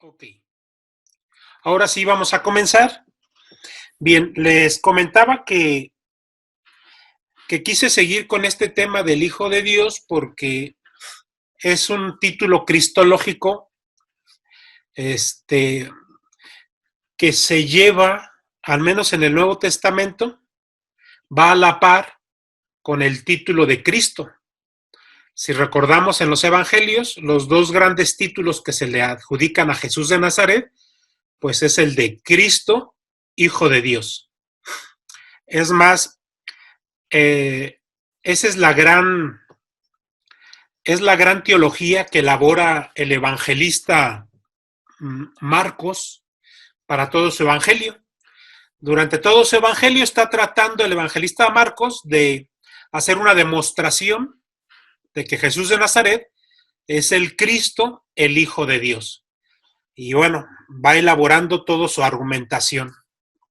Ok, ahora sí vamos a comenzar. Bien, les comentaba que quise seguir con este tema del Hijo de Dios porque es un título cristológico este, que se lleva, al menos en el Nuevo Testamento, va a la par con el título de Cristo. Si recordamos en los Evangelios, los dos grandes títulos que se le adjudican a Jesús de Nazaret, pues es el de Cristo, Hijo de Dios. Es más, esa es la gran teología que elabora el evangelista Marcos para todo su evangelio. Durante todo su evangelio está tratando el evangelista Marcos de hacer una demostración de que Jesús de Nazaret es el Cristo, el Hijo de Dios. Y bueno, va elaborando toda su argumentación.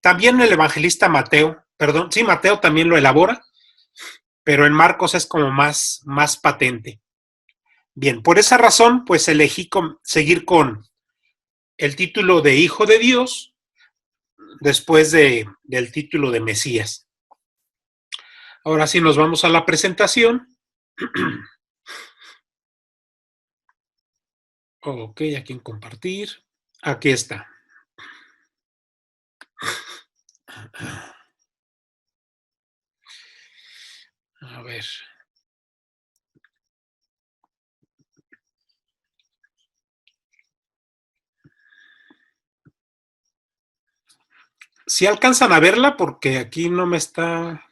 También el evangelista Mateo, Mateo también lo elabora, pero en Marcos es como más patente. Bien, por esa razón, pues elegí seguir con el título de Hijo de Dios después del título de Mesías. Ahora sí nos vamos a la presentación. Ok, aquí en compartir. Aquí está. A ver. Si alcanzan a verla, porque aquí no me está...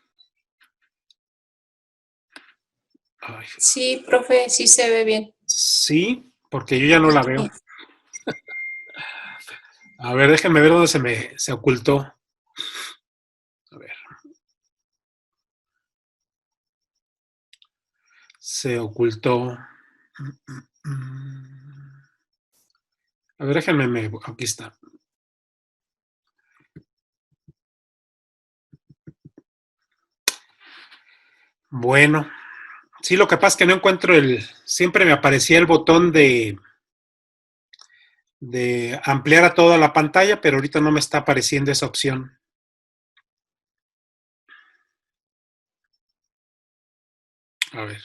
Ay. Sí, profe, sí se ve bien. Sí, porque yo ya no la veo. A ver, déjenme ver dónde se ocultó. A ver. Se ocultó. A ver, déjenme. Aquí está. Bueno. Sí, lo que pasa es que no encuentro siempre me aparecía el botón de ampliar a toda la pantalla, pero ahorita no me está apareciendo esa opción. A ver.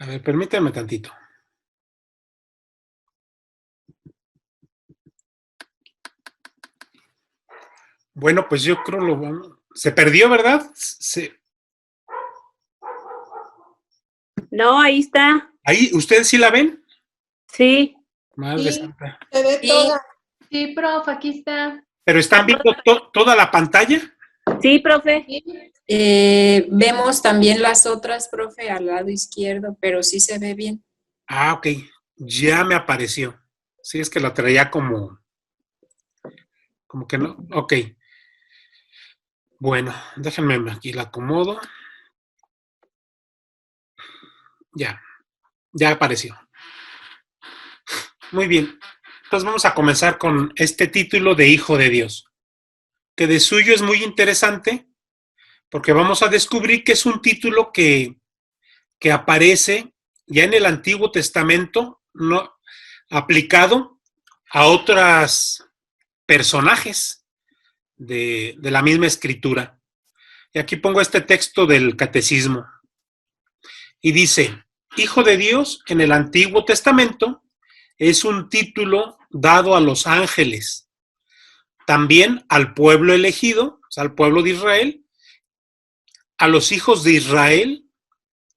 A ver, permítanme tantito. Bueno, pues yo creo se perdió, ¿verdad? No, ahí está. ¿Ahí? ¿Ustedes sí la ven? Sí. Madre sí, santa. Se ve toda. Sí, profe, aquí está. ¿Pero están viendo toda la pantalla? Sí, profe. Vemos también las otras, profe, al lado izquierdo, pero sí se ve bien. Ah, ok. Ya me apareció. Sí, es que la traía como que no. Ok. Bueno, déjenme aquí la acomodo. Ya apareció. Muy bien. Entonces vamos a comenzar con este título de Hijo de Dios, que de suyo es muy interesante porque vamos a descubrir que es un título que aparece ya en el Antiguo Testamento, no, aplicado a otros personajes de la misma escritura. Y aquí pongo este texto del Catecismo. Y dice, Hijo de Dios en el Antiguo Testamento es un título dado a los ángeles, también al pueblo elegido, o sea, al pueblo de Israel, a los hijos de Israel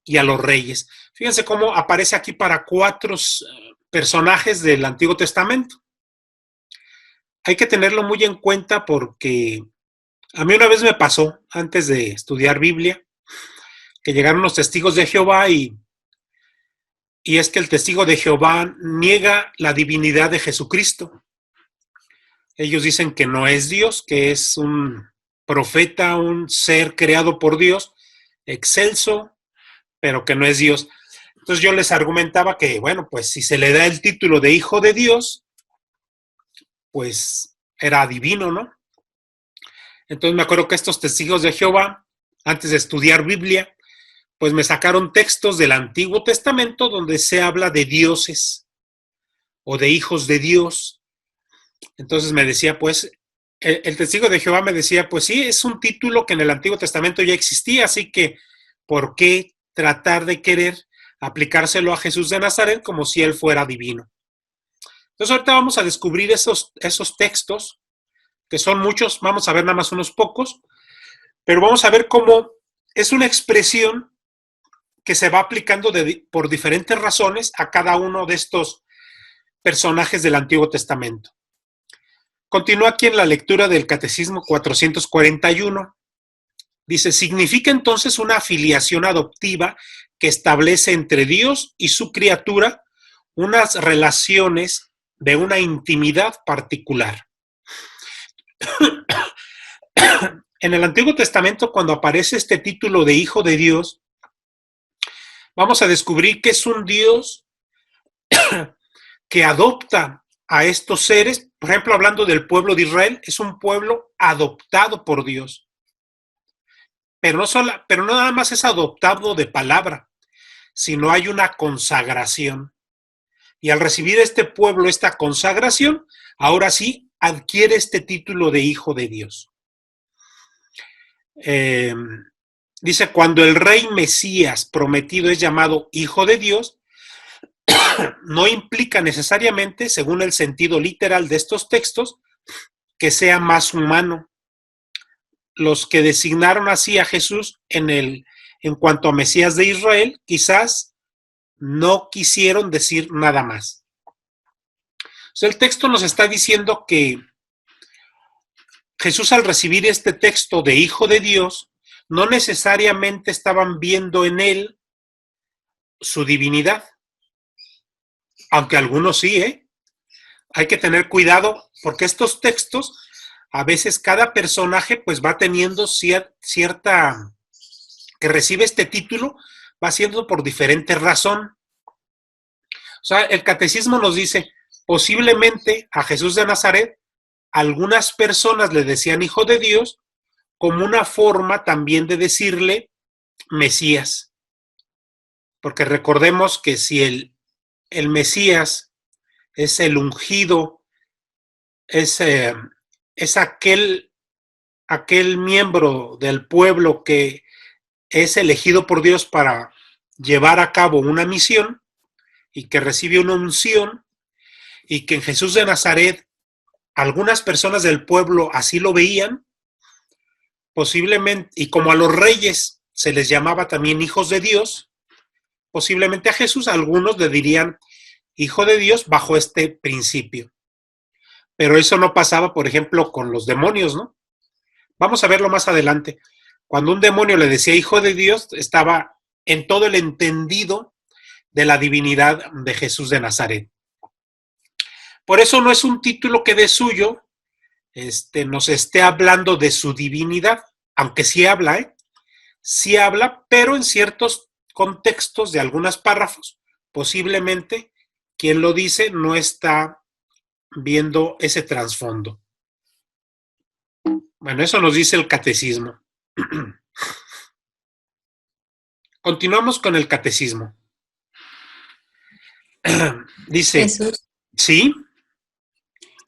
y a los reyes. Fíjense cómo aparece aquí para 4 personajes del Antiguo Testamento. Hay que tenerlo muy en cuenta porque a mí una vez me pasó, antes de estudiar Biblia, que llegaron los testigos de Jehová y es que el testigo de Jehová niega la divinidad de Jesucristo. Ellos dicen que no es Dios, que es un profeta, un ser creado por Dios, excelso, pero que no es Dios. Entonces yo les argumentaba que, bueno, pues si se le da el título de Hijo de Dios, pues era divino, ¿no? Entonces me acuerdo que estos testigos de Jehová, antes de estudiar Biblia, pues me sacaron textos del Antiguo Testamento donde se habla de dioses o de hijos de Dios. Entonces me decía, pues, el testigo de Jehová me decía, pues sí, es un título que en el Antiguo Testamento ya existía, así que ¿por qué tratar de querer aplicárselo a Jesús de Nazaret como si él fuera divino? Entonces ahorita vamos a descubrir esos textos, que son muchos, vamos a ver nada más unos pocos, pero vamos a ver cómo es una expresión que se va aplicando por diferentes razones a cada uno de estos personajes del Antiguo Testamento. Continúa aquí en la lectura del Catecismo 441. Dice, significa entonces una afiliación adoptiva que establece entre Dios y su criatura unas relaciones de una intimidad particular. En el Antiguo Testamento, cuando aparece este título de Hijo de Dios, vamos a descubrir que es un Dios que adopta a estos seres. Por ejemplo, hablando del pueblo de Israel, es un pueblo adoptado por Dios. Pero no nada más es adoptado de palabra, sino hay una consagración. Y al recibir este pueblo esta consagración, ahora sí adquiere este título de Hijo de Dios. Dice, cuando el rey Mesías prometido es llamado Hijo de Dios, no implica necesariamente, según el sentido literal de estos textos, que sea más humano. Los que designaron así a Jesús en cuanto a Mesías de Israel, quizás no quisieron decir nada más. O sea, el texto nos está diciendo que Jesús, al recibir este texto de Hijo de Dios, no necesariamente estaban viendo en él su divinidad. Aunque algunos sí, hay que tener cuidado, porque estos textos, a veces cada personaje pues va teniendo cierta, que recibe este título, va siendo por diferente razón. O sea, el catecismo nos dice, posiblemente a Jesús de Nazaret, algunas personas le decían Hijo de Dios, como una forma también de decirle Mesías. Porque recordemos que si el Mesías es el ungido, es aquel miembro del pueblo que es elegido por Dios para llevar a cabo una misión y que recibe una unción, y que en Jesús de Nazaret algunas personas del pueblo así lo veían, posiblemente, y como a los reyes se les llamaba también hijos de Dios, posiblemente a Jesús algunos le dirían Hijo de Dios bajo este principio. Pero eso no pasaba, por ejemplo, con los demonios, ¿no? Vamos a verlo más adelante. Cuando un demonio le decía Hijo de Dios, estaba en todo el entendido de la divinidad de Jesús de Nazaret. Por eso no es un título que de suyo nos esté hablando de su divinidad, aunque sí habla, pero en ciertos contextos de algunos párrafos, posiblemente quien lo dice no está viendo ese trasfondo. Bueno, eso nos dice el catecismo. Continuamos con el catecismo. Dice, Jesús, ¿sí?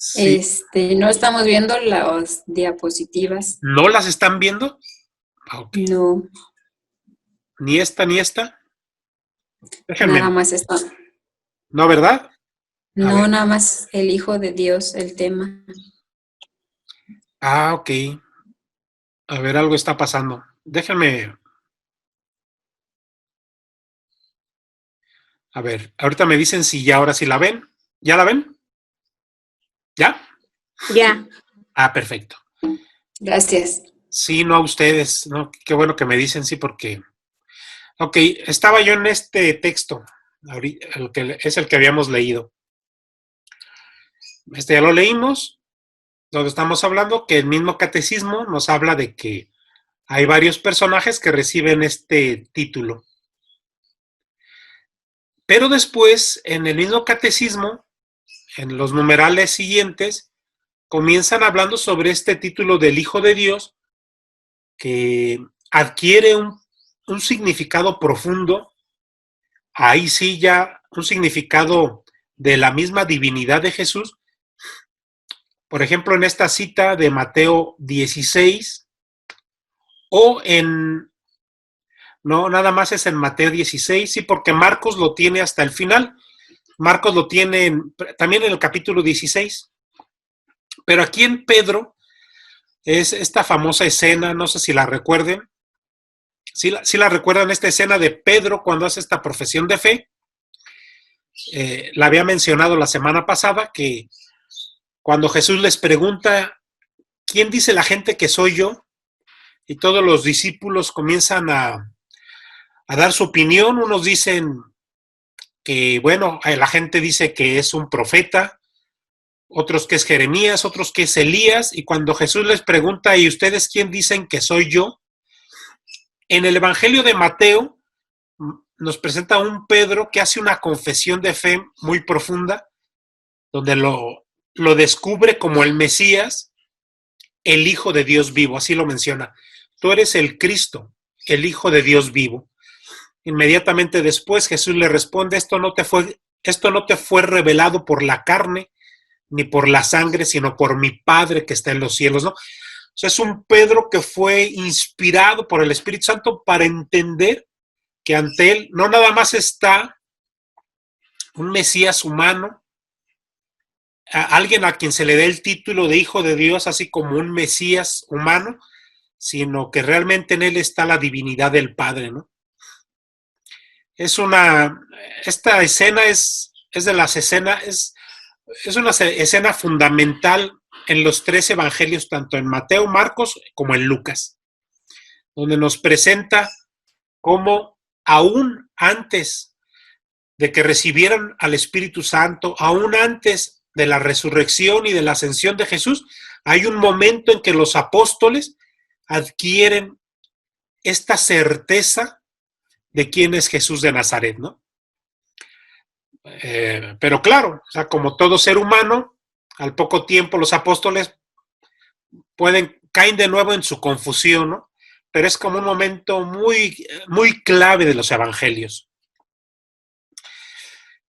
Sí. no estamos viendo las diapositivas. ¿No las están viendo? Okay. No, ¿Ni esta ni esta? Déjenme. nada más está. ¿No, verdad? No, nada más el Hijo de Dios, el tema. Ah, ok. A ver, algo está pasando. Déjenme. A ver, ahorita me dicen si ya ahora sí la ven. ¿Ya la ven? ¿Ya? Ya. Ah, perfecto. Gracias. Sí, no a ustedes. No, qué bueno que me dicen sí, porque. Ok, estaba yo en este texto, es el que habíamos leído. Ya lo leímos, donde estamos hablando que el mismo catecismo nos habla de que hay varios personajes que reciben este título. Pero después, en el mismo catecismo, en los numerales siguientes, comienzan hablando sobre este título del Hijo de Dios, que adquiere un significado profundo, ahí sí ya un significado de la misma divinidad de Jesús. Por ejemplo, en esta cita de Mateo 16, o no, nada más es en Mateo 16, sí, porque Marcos lo tiene hasta el final. Marcos lo tiene también en el capítulo 16. Pero aquí en Pedro es esta famosa escena, no sé si la recuerden. Sí la recuerdan, esta escena de Pedro cuando hace esta profesión de fe. La había mencionado la semana pasada, que cuando Jesús les pregunta, ¿quién dice la gente que soy yo? Y todos los discípulos comienzan a dar su opinión. Unos dicen que, bueno, la gente dice que es un profeta, otros que es Jeremías, otros que es Elías. Y cuando Jesús les pregunta, ¿y ustedes quién dicen que soy yo? En el Evangelio de Mateo nos presenta a un Pedro que hace una confesión de fe muy profunda, donde lo descubre como el Mesías, el Hijo de Dios vivo, así lo menciona. Tú eres el Cristo, el Hijo de Dios vivo. Inmediatamente después Jesús le responde, esto no te fue revelado por la carne ni por la sangre, sino por mi Padre que está en los cielos, ¿no? O sea, es un Pedro que fue inspirado por el Espíritu Santo para entender que ante él no nada más está un Mesías humano, alguien a quien se le dé el título de Hijo de Dios, así como un Mesías humano, sino que realmente en él está la divinidad del Padre, ¿no? Esta escena es de las escenas, es una escena fundamental en los tres evangelios, tanto en Mateo, Marcos, como en Lucas, donde nos presenta cómo aún antes de que recibieran al Espíritu Santo, aún antes de la resurrección y de la ascensión de Jesús, hay un momento en que los apóstoles adquieren esta certeza de quién es Jesús de Nazaret, ¿no? Pero claro, o sea, como todo ser humano, al poco tiempo los apóstoles caen de nuevo en su confusión, ¿no? Pero es como un momento muy, muy clave de los evangelios.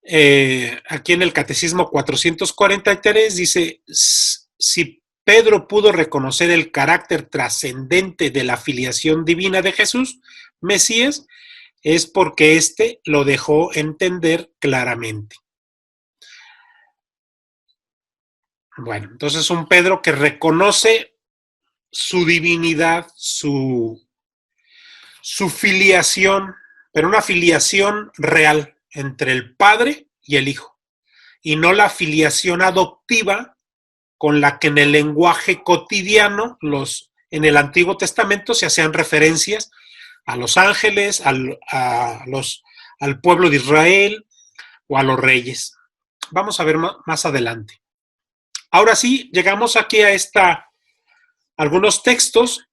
Aquí en el Catecismo 443 dice, si Pedro pudo reconocer el carácter trascendente de la filiación divina de Jesús, Mesías, es porque éste lo dejó entender claramente. Bueno, entonces un Pedro que reconoce su divinidad, su filiación, pero una filiación real entre el Padre y el Hijo, y no la filiación adoptiva con la que en el lenguaje cotidiano en el Antiguo Testamento se hacían referencias a los ángeles, al pueblo de Israel o a los reyes. Vamos a ver más adelante. Ahora sí, llegamos aquí a algunos textos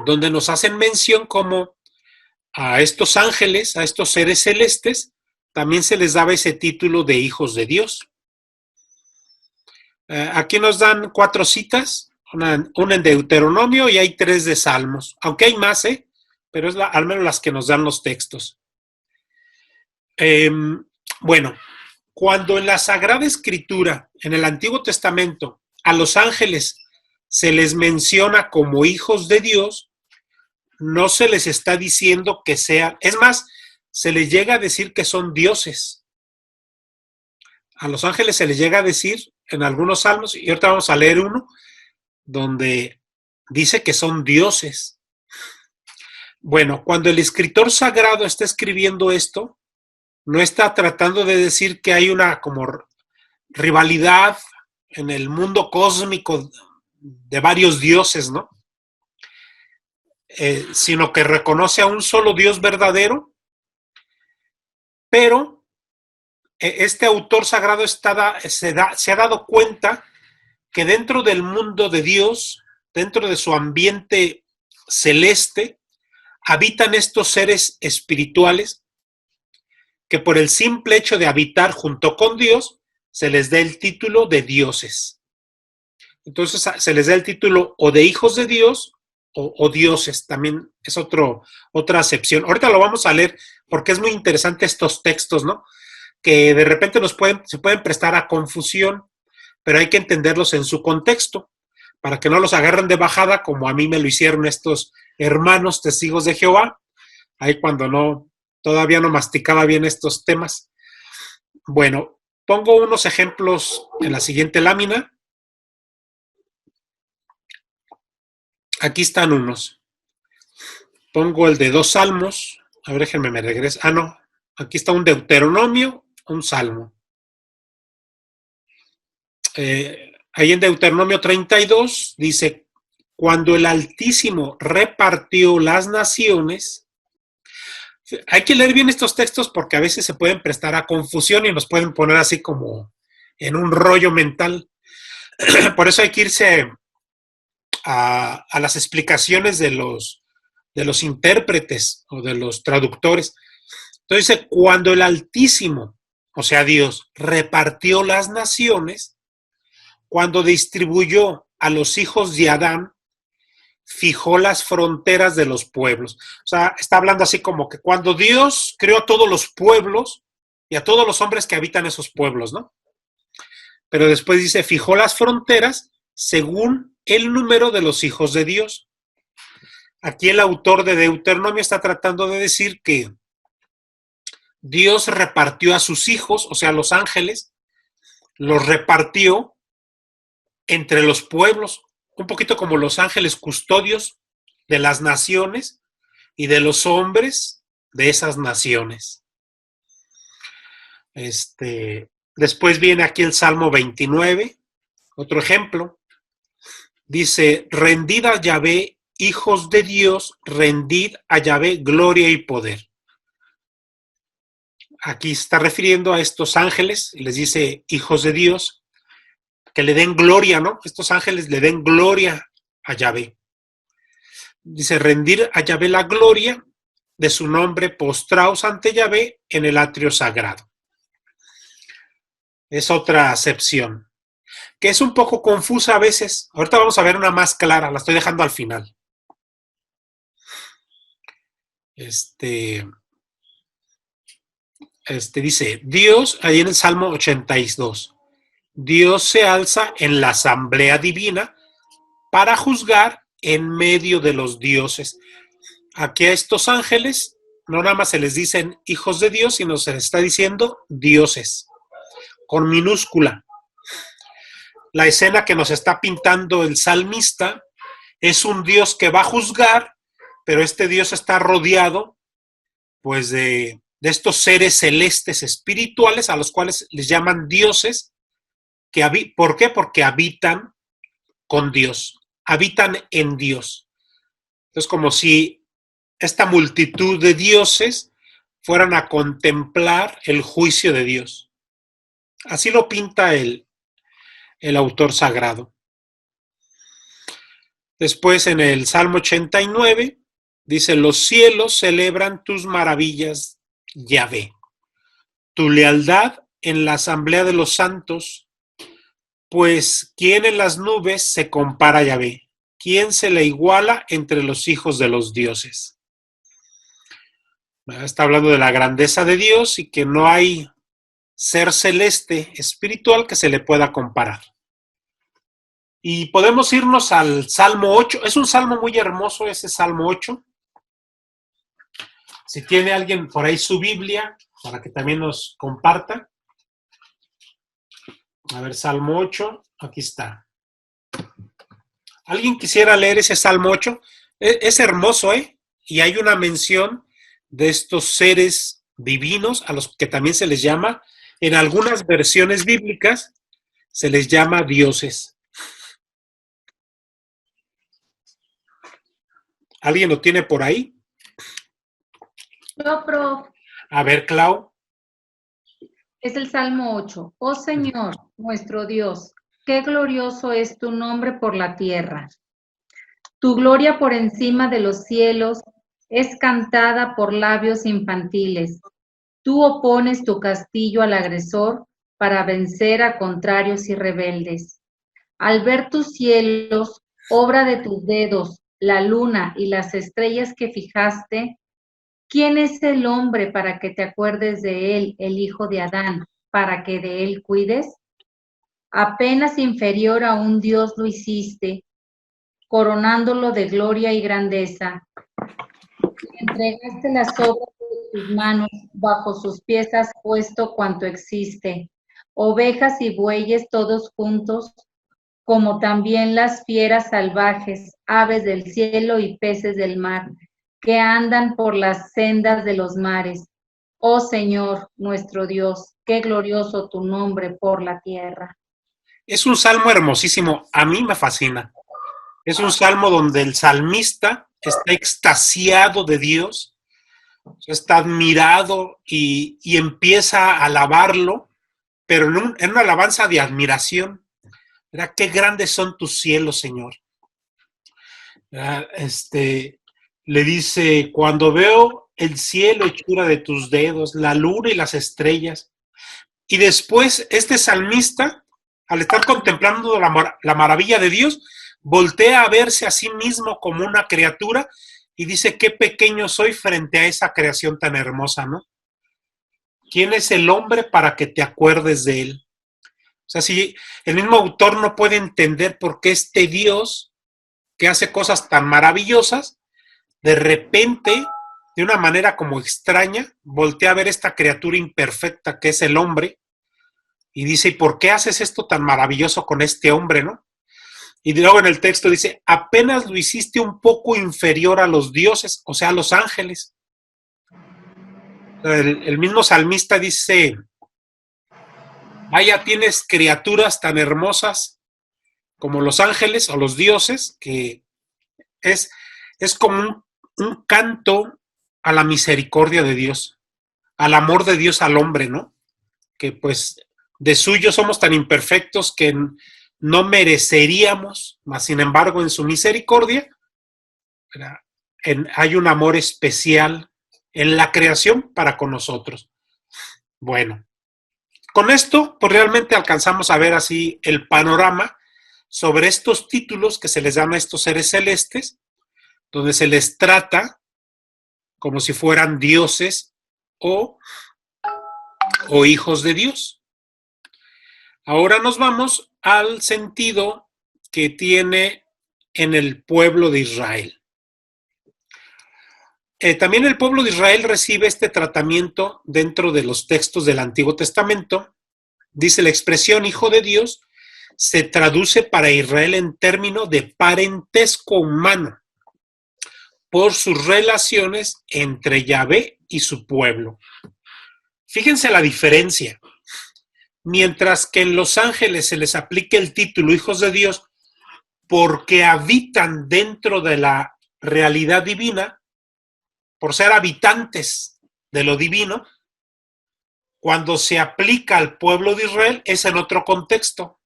donde nos hacen mención como a estos ángeles, a estos seres celestes, también se les daba ese título de hijos de Dios. Aquí nos dan 4 citas, una en Deuteronomio y hay 3 de Salmos, aunque hay más, pero es al menos las que nos dan los textos. Bueno, cuando en la Sagrada Escritura, en el Antiguo Testamento, a los ángeles se les menciona como hijos de Dios, no se les está diciendo que sean, es más, se les llega a decir que son dioses. A los ángeles se les llega a decir en algunos salmos, y ahorita vamos a leer uno, donde dice que son dioses. Bueno, cuando el escritor sagrado está escribiendo esto, no está tratando de decir que hay una como rivalidad en el mundo cósmico de varios dioses, ¿no? Sino que reconoce a un solo Dios verdadero, pero este autor sagrado se ha dado cuenta que dentro del mundo de Dios, dentro de su ambiente celeste, habitan estos seres espirituales que por el simple hecho de habitar junto con Dios, se les da el título de dioses. Entonces se les da el título o de hijos de Dios o dioses, también es otra acepción. Ahorita lo vamos a leer porque es muy interesante estos textos, ¿no? Que de repente se pueden prestar a confusión, pero hay que entenderlos en su contexto, para que no los agarren de bajada, como a mí me lo hicieron estos hermanos testigos de Jehová, ahí cuando todavía no masticaba bien estos temas. Bueno, pongo unos ejemplos en la siguiente lámina. Aquí están unos. Pongo el de 2 salmos. A ver, déjenme me regreso. Ah, no. Aquí está un Deuteronomio, un salmo. Ahí en Deuteronomio 32 dice, cuando el Altísimo repartió las naciones. Hay que leer bien estos textos porque a veces se pueden prestar a confusión y nos pueden poner así como en un rollo mental. Por eso hay que irse a las explicaciones de los intérpretes o de los traductores. Entonces dice, cuando el Altísimo, o sea Dios, repartió las naciones, cuando distribuyó a los hijos de Adán, fijó las fronteras de los pueblos. O sea, está hablando así como que cuando Dios creó a todos los pueblos y a todos los hombres que habitan esos pueblos, ¿no? Pero después dice, fijó las fronteras según el número de los hijos de Dios. Aquí el autor de Deuteronomio está tratando de decir que Dios repartió a sus hijos, o sea, los ángeles, los repartió entre los pueblos, un poquito como los ángeles custodios de las naciones y de los hombres de esas naciones. Después viene aquí el Salmo 29, otro ejemplo. Dice, rendid a Yahvé, hijos de Dios, rendid a Yahvé gloria y poder. Aquí está refiriendo a estos ángeles, les dice hijos de Dios, que le den gloria, ¿no? Estos ángeles le den gloria a Yahvé. Dice, rendir a Yahvé la gloria de su nombre, postraos ante Yahvé en el atrio sagrado. Es otra acepción, que es un poco confusa a veces. Ahorita vamos a ver una más clara, la estoy dejando al final. Dice, Dios, ahí en el Salmo 82, Dios se alza en la asamblea divina para juzgar en medio de los dioses. Aquí a estos ángeles no nada más se les dicen hijos de Dios, sino se les está diciendo dioses, con minúscula. La escena que nos está pintando el salmista es un Dios que va a juzgar, pero este Dios está rodeado pues de estos seres celestes espirituales a los cuales les llaman dioses. ¿Por qué? Porque habitan con Dios, habitan en Dios. Entonces, como si esta multitud de dioses fueran a contemplar el juicio de Dios. Así lo pinta el autor sagrado. Después, en el Salmo 89, dice, los cielos celebran tus maravillas, Yahvé. Tu lealtad en la asamblea de los santos, pues ¿quién en las nubes se compara a Yahvé? ¿Quién se le iguala entre los hijos de los dioses? Está hablando de la grandeza de Dios y que no hay ser celeste espiritual que se le pueda comparar. Y podemos irnos al Salmo 8. Es un salmo muy hermoso ese Salmo 8. Si tiene alguien por ahí su Biblia, para que también nos comparta. A ver, Salmo 8, aquí está. ¿Alguien quisiera leer ese Salmo 8? Es hermoso, ¿eh? Y hay una mención de estos seres divinos, a los que también se les llama, en algunas versiones bíblicas, se les llama dioses. ¿Alguien lo tiene por ahí? Yo, prof. A ver, Clau. Es el Salmo 8. Oh Señor, nuestro Dios, qué glorioso es tu nombre por la tierra. Tu gloria por encima de los cielos es cantada por labios infantiles. Tú opones tu castillo al agresor para vencer a contrarios y rebeldes. Al ver tus cielos, obra de tus dedos, la luna y las estrellas que fijaste, ¿quién es el hombre para que te acuerdes de él, el hijo de Adán, para que de él cuides? Apenas inferior a un Dios lo hiciste, coronándolo de gloria y grandeza. Entregaste las obras de tus manos, bajo sus pies has puesto cuanto existe, ovejas y bueyes todos juntos, como también las fieras salvajes, aves del cielo y peces del mar, que andan por las sendas de los mares. Oh Señor, nuestro Dios, qué glorioso tu nombre por la tierra. Es un salmo hermosísimo, a mí me fascina. Es un salmo donde el salmista está extasiado de Dios, está admirado y empieza a alabarlo, pero en una alabanza de admiración. ¿Verdad? Qué grandes son tus cielos, Señor. ¿Verdad? Le dice, cuando veo el cielo hechura de tus dedos, la luna y las estrellas. Y después este salmista, al estar contemplando la maravilla de Dios, voltea a verse a sí mismo como una criatura y dice, qué pequeño soy frente a esa creación tan hermosa, ¿no? ¿Quién es el hombre para que te acuerdes de él? O sea, si el mismo autor no puede entender por qué este Dios que hace cosas tan maravillosas, de repente, de una manera como extraña, voltea a ver esta criatura imperfecta que es el hombre y dice, ¿y por qué haces esto tan maravilloso con este hombre, no? Y luego en el texto dice, apenas lo hiciste un poco inferior a los dioses, o sea, a los ángeles. El mismo salmista dice, vaya, tienes criaturas tan hermosas como los ángeles o los dioses, que es como un canto a la misericordia de Dios, al amor de Dios al hombre, ¿no? Que pues de suyo somos tan imperfectos que no mereceríamos, mas sin embargo en su misericordia hay un amor especial en la creación para con nosotros. Bueno, con esto pues realmente alcanzamos a ver así el panorama sobre estos títulos que se les llama a estos seres celestes, donde se les trata como si fueran dioses o hijos de Dios. Ahora nos vamos al sentido que tiene en el pueblo de Israel. También el pueblo de Israel recibe este tratamiento dentro de los textos del Antiguo Testamento. Dice la expresión hijo de Dios se traduce para Israel en términos de parentesco humano por sus relaciones entre Yahvé y su pueblo. Fíjense la diferencia. Mientras que en los ángeles se les aplica el título hijos de Dios porque habitan dentro de la realidad divina, por ser habitantes de lo divino, cuando se aplica al pueblo de Israel es en otro contexto.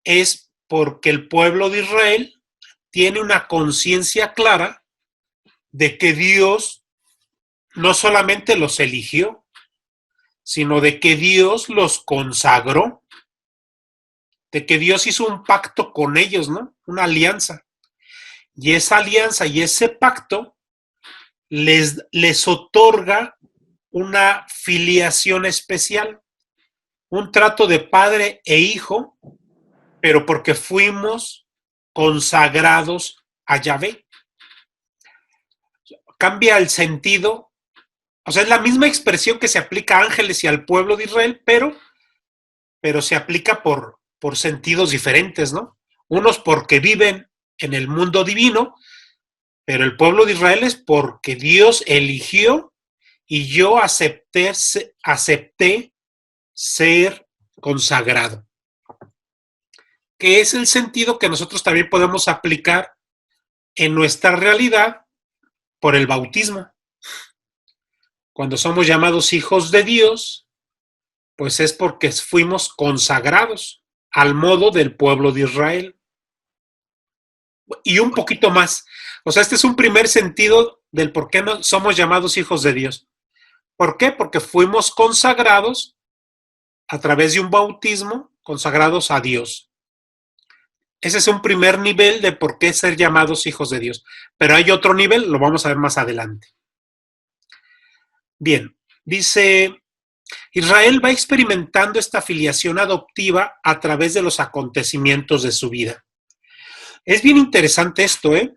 Es porque el pueblo de Israel tiene una conciencia clara de que Dios no solamente los eligió, sino de que Dios los consagró, de que Dios hizo un pacto con ellos, ¿no? Una alianza. Y esa alianza y ese pacto les otorga una filiación especial, un trato de padre e hijo, pero porque fuimos consagrados a Yahvé. Cambia el sentido, o sea, es la misma expresión que se aplica a ángeles y al pueblo de Israel, pero se aplica por sentidos diferentes, ¿no? Unos porque viven en el mundo divino, pero el pueblo de Israel es porque Dios eligió y yo acepté ser consagrado. Que es el sentido que nosotros también podemos aplicar en nuestra realidad por el bautismo. Cuando somos llamados hijos de Dios, pues es porque fuimos consagrados al modo del pueblo de Israel. Y un poquito más. O sea, este es un primer sentido del por qué no somos llamados hijos de Dios. ¿Por qué? Porque fuimos consagrados a través de un bautismo, consagrados a Dios. Ese es un primer nivel de por qué ser llamados hijos de Dios. Pero hay otro nivel, lo vamos a ver más adelante. Bien, dice, Israel va experimentando esta filiación adoptiva a través de los acontecimientos de su vida. Es bien interesante esto, ¿eh?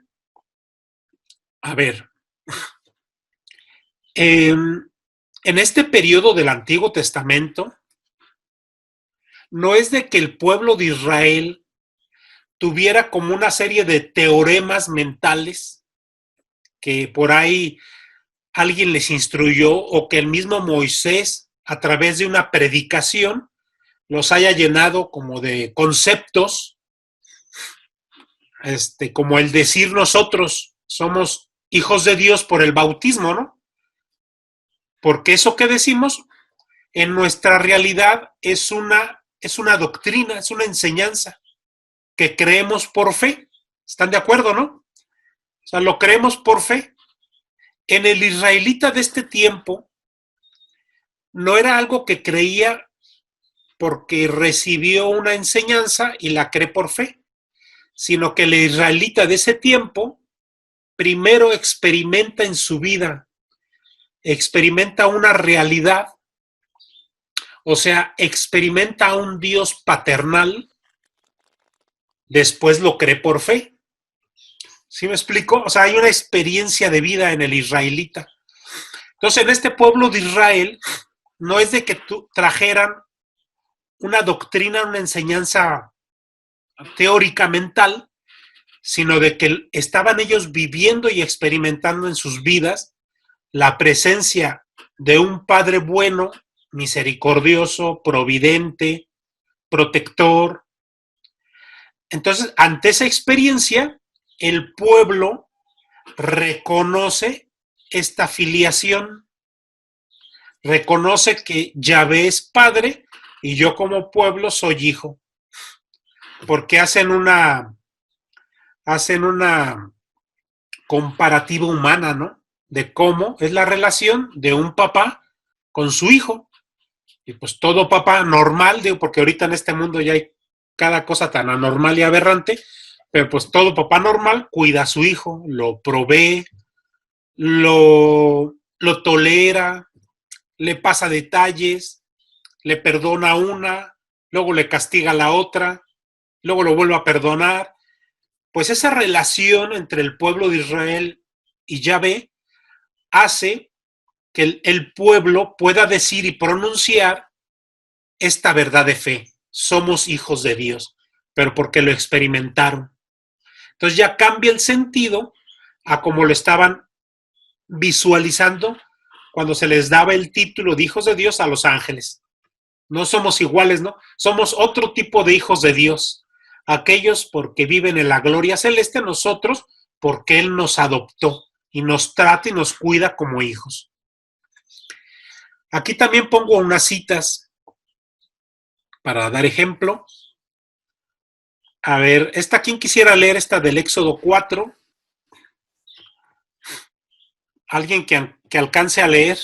A ver, en este periodo del Antiguo Testamento, no es de que el pueblo de Israel tuviera como una serie de teoremas mentales que por ahí alguien les instruyó o que el mismo Moisés, a través de una predicación, los haya llenado como de conceptos, como el decir nosotros somos hijos de Dios por el bautismo, ¿no? Porque eso que decimos en nuestra realidad es una doctrina, es una enseñanza que creemos por fe. ¿Están de acuerdo, no? O sea, lo creemos por fe. En el israelita de este tiempo, no era algo que creía porque recibió una enseñanza y la cree por fe, sino que el israelita de ese tiempo primero experimenta en su vida, experimenta una realidad, o sea, experimenta a un Dios paternal, después lo cree por fe. ¿Sí me explico? O sea, hay una experiencia de vida en el israelita. Entonces, en este pueblo de Israel, no es de que trajeran una doctrina, una enseñanza teórica mental, sino de que estaban ellos viviendo y experimentando en sus vidas la presencia de un Padre bueno, misericordioso, providente, protector. Entonces, ante esa experiencia, el pueblo reconoce esta filiación, reconoce que Yahvé es Padre y yo como pueblo soy hijo, porque hacen una comparativa humana, ¿no? De cómo es la relación de un papá con su hijo. Y pues todo papá normal, digo, porque ahorita en este mundo ya hay cada cosa tan anormal y aberrante, pero pues todo papá normal cuida a su hijo, lo provee, lo tolera, le pasa detalles, le perdona una, luego le castiga a la otra, luego lo vuelve a perdonar. Pues esa relación entre el pueblo de Israel y Yahvé hace que el pueblo pueda decir y pronunciar esta verdad de fe. Somos hijos de Dios, pero porque lo experimentaron. Entonces ya cambia el sentido a como lo estaban visualizando cuando se les daba el título de hijos de Dios a los ángeles. No somos iguales, ¿no? Somos otro tipo de hijos de Dios. Aquellos porque viven en la gloria celeste, nosotros porque Él nos adoptó y nos trata y nos cuida como hijos. Aquí también pongo unas citas para dar ejemplo. A ver, ¿quién quisiera leer esta del Éxodo 4? ¿Alguien que alcance a leer?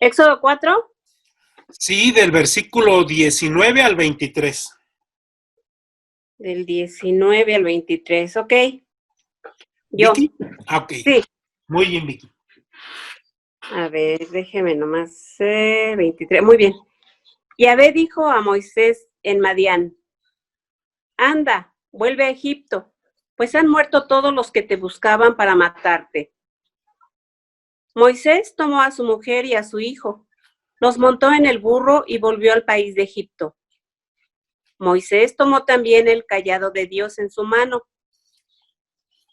Éxodo 4. Sí, del versículo 19 al 23. Del 19 al 23, ok. Yo. ¿Vicky? Ok. Sí. Muy bien, Vicky. A ver, déjeme nomás. 23, muy bien. Yahvé dijo a Moisés en Madián: Anda, vuelve a Egipto, pues han muerto todos los que te buscaban para matarte. Moisés tomó a su mujer y a su hijo, los montó en el burro y volvió al país de Egipto. Moisés tomó también el cayado de Dios en su mano.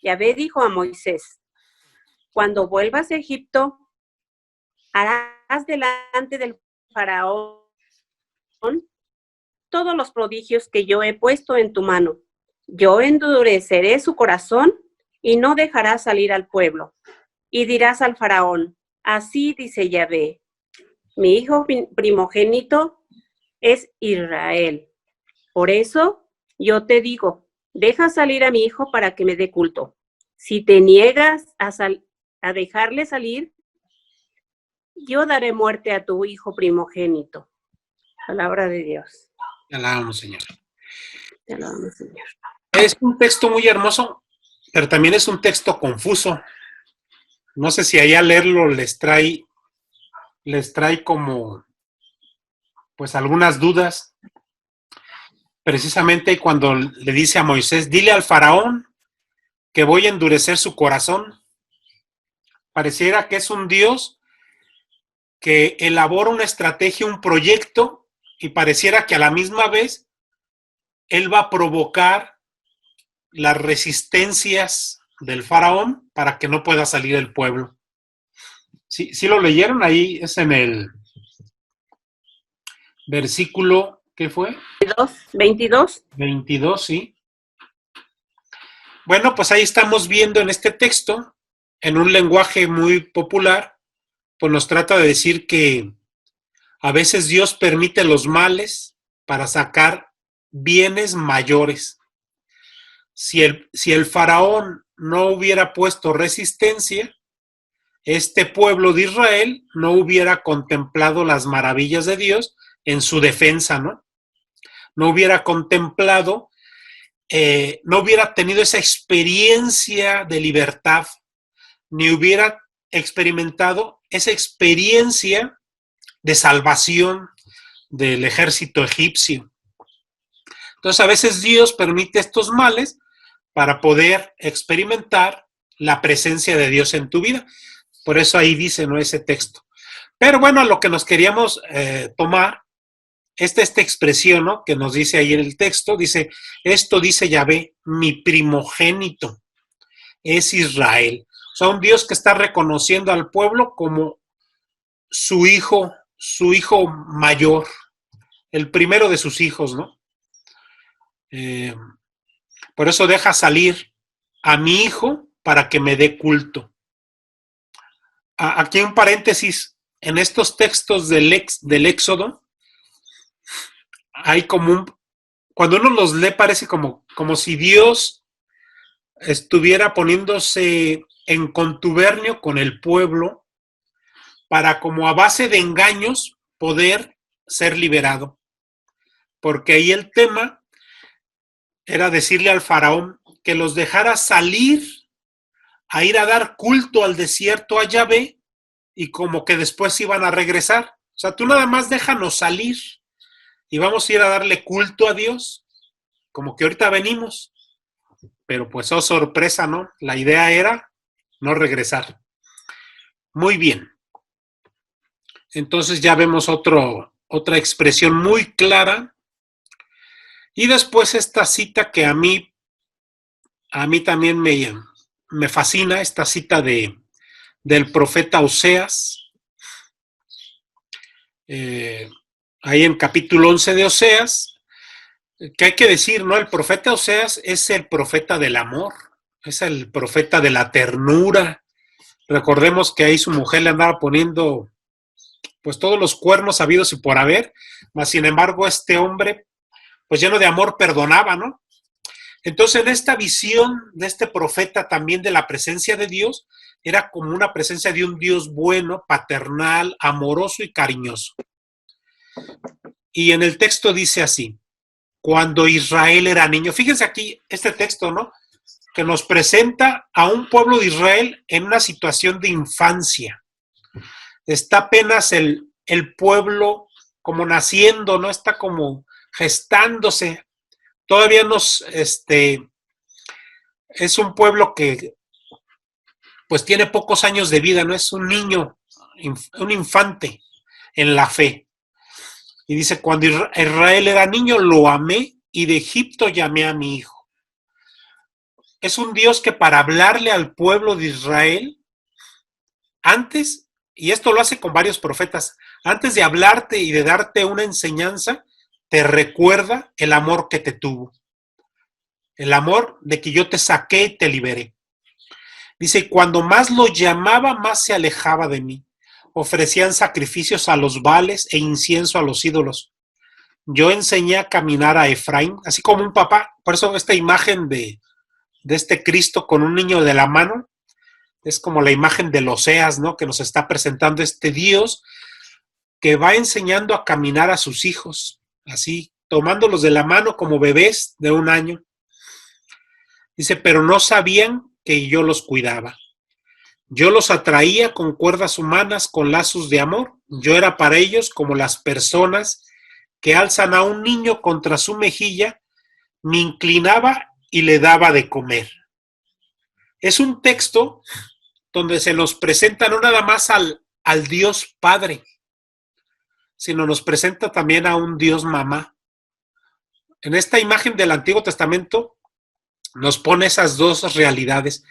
Yahvé dijo a Moisés: Cuando vuelvas a Egipto, harás delante del faraón todos los prodigios que yo he puesto en tu mano. Yo endureceré su corazón y no dejará salir al pueblo. Y dirás al faraón: Así dice Yahvé, mi hijo primogénito es Israel. Por eso yo te digo, deja salir a mi hijo para que me dé culto. Si te niegas a dejarle salir, yo daré muerte a tu hijo primogénito. Palabra de Dios. Te alabamos, Señor. Te alabamos, Señor. Es un texto muy hermoso, pero también es un texto confuso. No sé si allá leerlo les trae como, pues, algunas dudas. Precisamente cuando le dice a Moisés, dile al faraón que voy a endurecer su corazón. Pareciera que es un Dios que elabora una estrategia, un proyecto, y pareciera que a la misma vez él va a provocar las resistencias del faraón para que no pueda salir el pueblo. ¿Sí lo leyeron? Ahí es en el versículo, ¿qué fue? 22. 22, sí. Bueno, pues ahí estamos viendo en este texto, en un lenguaje muy popular, pues nos trata de decir que a veces Dios permite los males para sacar bienes mayores. Si el faraón no hubiera puesto resistencia, este pueblo de Israel no hubiera contemplado las maravillas de Dios en su defensa, ¿no? No hubiera contemplado, no hubiera tenido esa experiencia de libertad, ni hubiera experimentado esa experiencia de salvación del ejército egipcio. Entonces, a veces Dios permite estos males para poder experimentar la presencia de Dios en tu vida. Por eso ahí dice, ¿no?, ese texto. Pero bueno, a lo que nos queríamos tomar, esta expresión, ¿no?, que nos dice ahí en el texto, dice, esto dice Yahvé, mi primogénito es Israel. O sea, un Dios que está reconociendo al pueblo como su hijo mayor, el primero de sus hijos, ¿no? Por eso deja salir a mi hijo para que me dé culto. Aquí un paréntesis, en estos textos del Éxodo, hay como cuando uno los lee parece como si Dios estuviera poniéndose en contubernio con el pueblo para, como a base de engaños, poder ser liberado. Porque ahí el tema era decirle al faraón que los dejara salir a ir a dar culto al desierto a Yahvé y como que después iban a regresar. O sea, tú nada más déjanos salir y vamos a ir a darle culto a Dios, como que ahorita venimos. Pero pues, oh sorpresa, ¿no? La idea era no regresar. Muy bien. Entonces ya vemos otra expresión muy clara. Y después esta cita que a mí también me fascina, esta cita del profeta Oseas. Ahí en capítulo 11 de Oseas, que hay que decir, ¿no? El profeta Oseas es el profeta del amor, es el profeta de la ternura. Recordemos que ahí su mujer le andaba poniendo pues todos los cuernos habidos y por haber, mas sin embargo este hombre, pues lleno de amor, perdonaba, ¿no? Entonces en esta visión de este profeta también de la presencia de Dios, era como una presencia de un Dios bueno, paternal, amoroso y cariñoso. Y en el texto dice así, cuando Israel era niño, fíjense aquí este texto, ¿no?, que nos presenta a un pueblo de Israel en una situación de infancia. Está apenas el pueblo como naciendo, ¿no? Está como gestándose. Todavía es un pueblo que pues tiene pocos años de vida, ¿no? Es un niño, un infante en la fe. Y dice, cuando Israel era niño, lo amé y de Egipto llamé a mi hijo. Es un Dios que para hablarle al pueblo de Israel, antes, y esto lo hace con varios profetas, antes de hablarte y de darte una enseñanza, te recuerda el amor que te tuvo. El amor de que yo te saqué y te liberé. Dice, cuando más lo llamaba, más se alejaba de mí. Ofrecían sacrificios a los baales e incienso a los ídolos. yo enseñé a caminar a Efraín, así como un papá. Por eso esta imagen de este Cristo con un niño de la mano es como la imagen del Oseas, ¿no? Que nos está presentando este Dios que va enseñando a caminar a sus hijos, así, tomándolos de la mano como bebés de 1 año. Dice, pero no sabían que yo los cuidaba. Yo los atraía con cuerdas humanas, con lazos de amor. Yo era para ellos como las personas que alzan a un niño contra su mejilla, me inclinaba y le daba de comer. Es un texto donde se nos presenta no nada más al Dios Padre, sino nos presenta también a un Dios Mamá. En esta imagen del Antiguo Testamento nos pone esas dos realidades.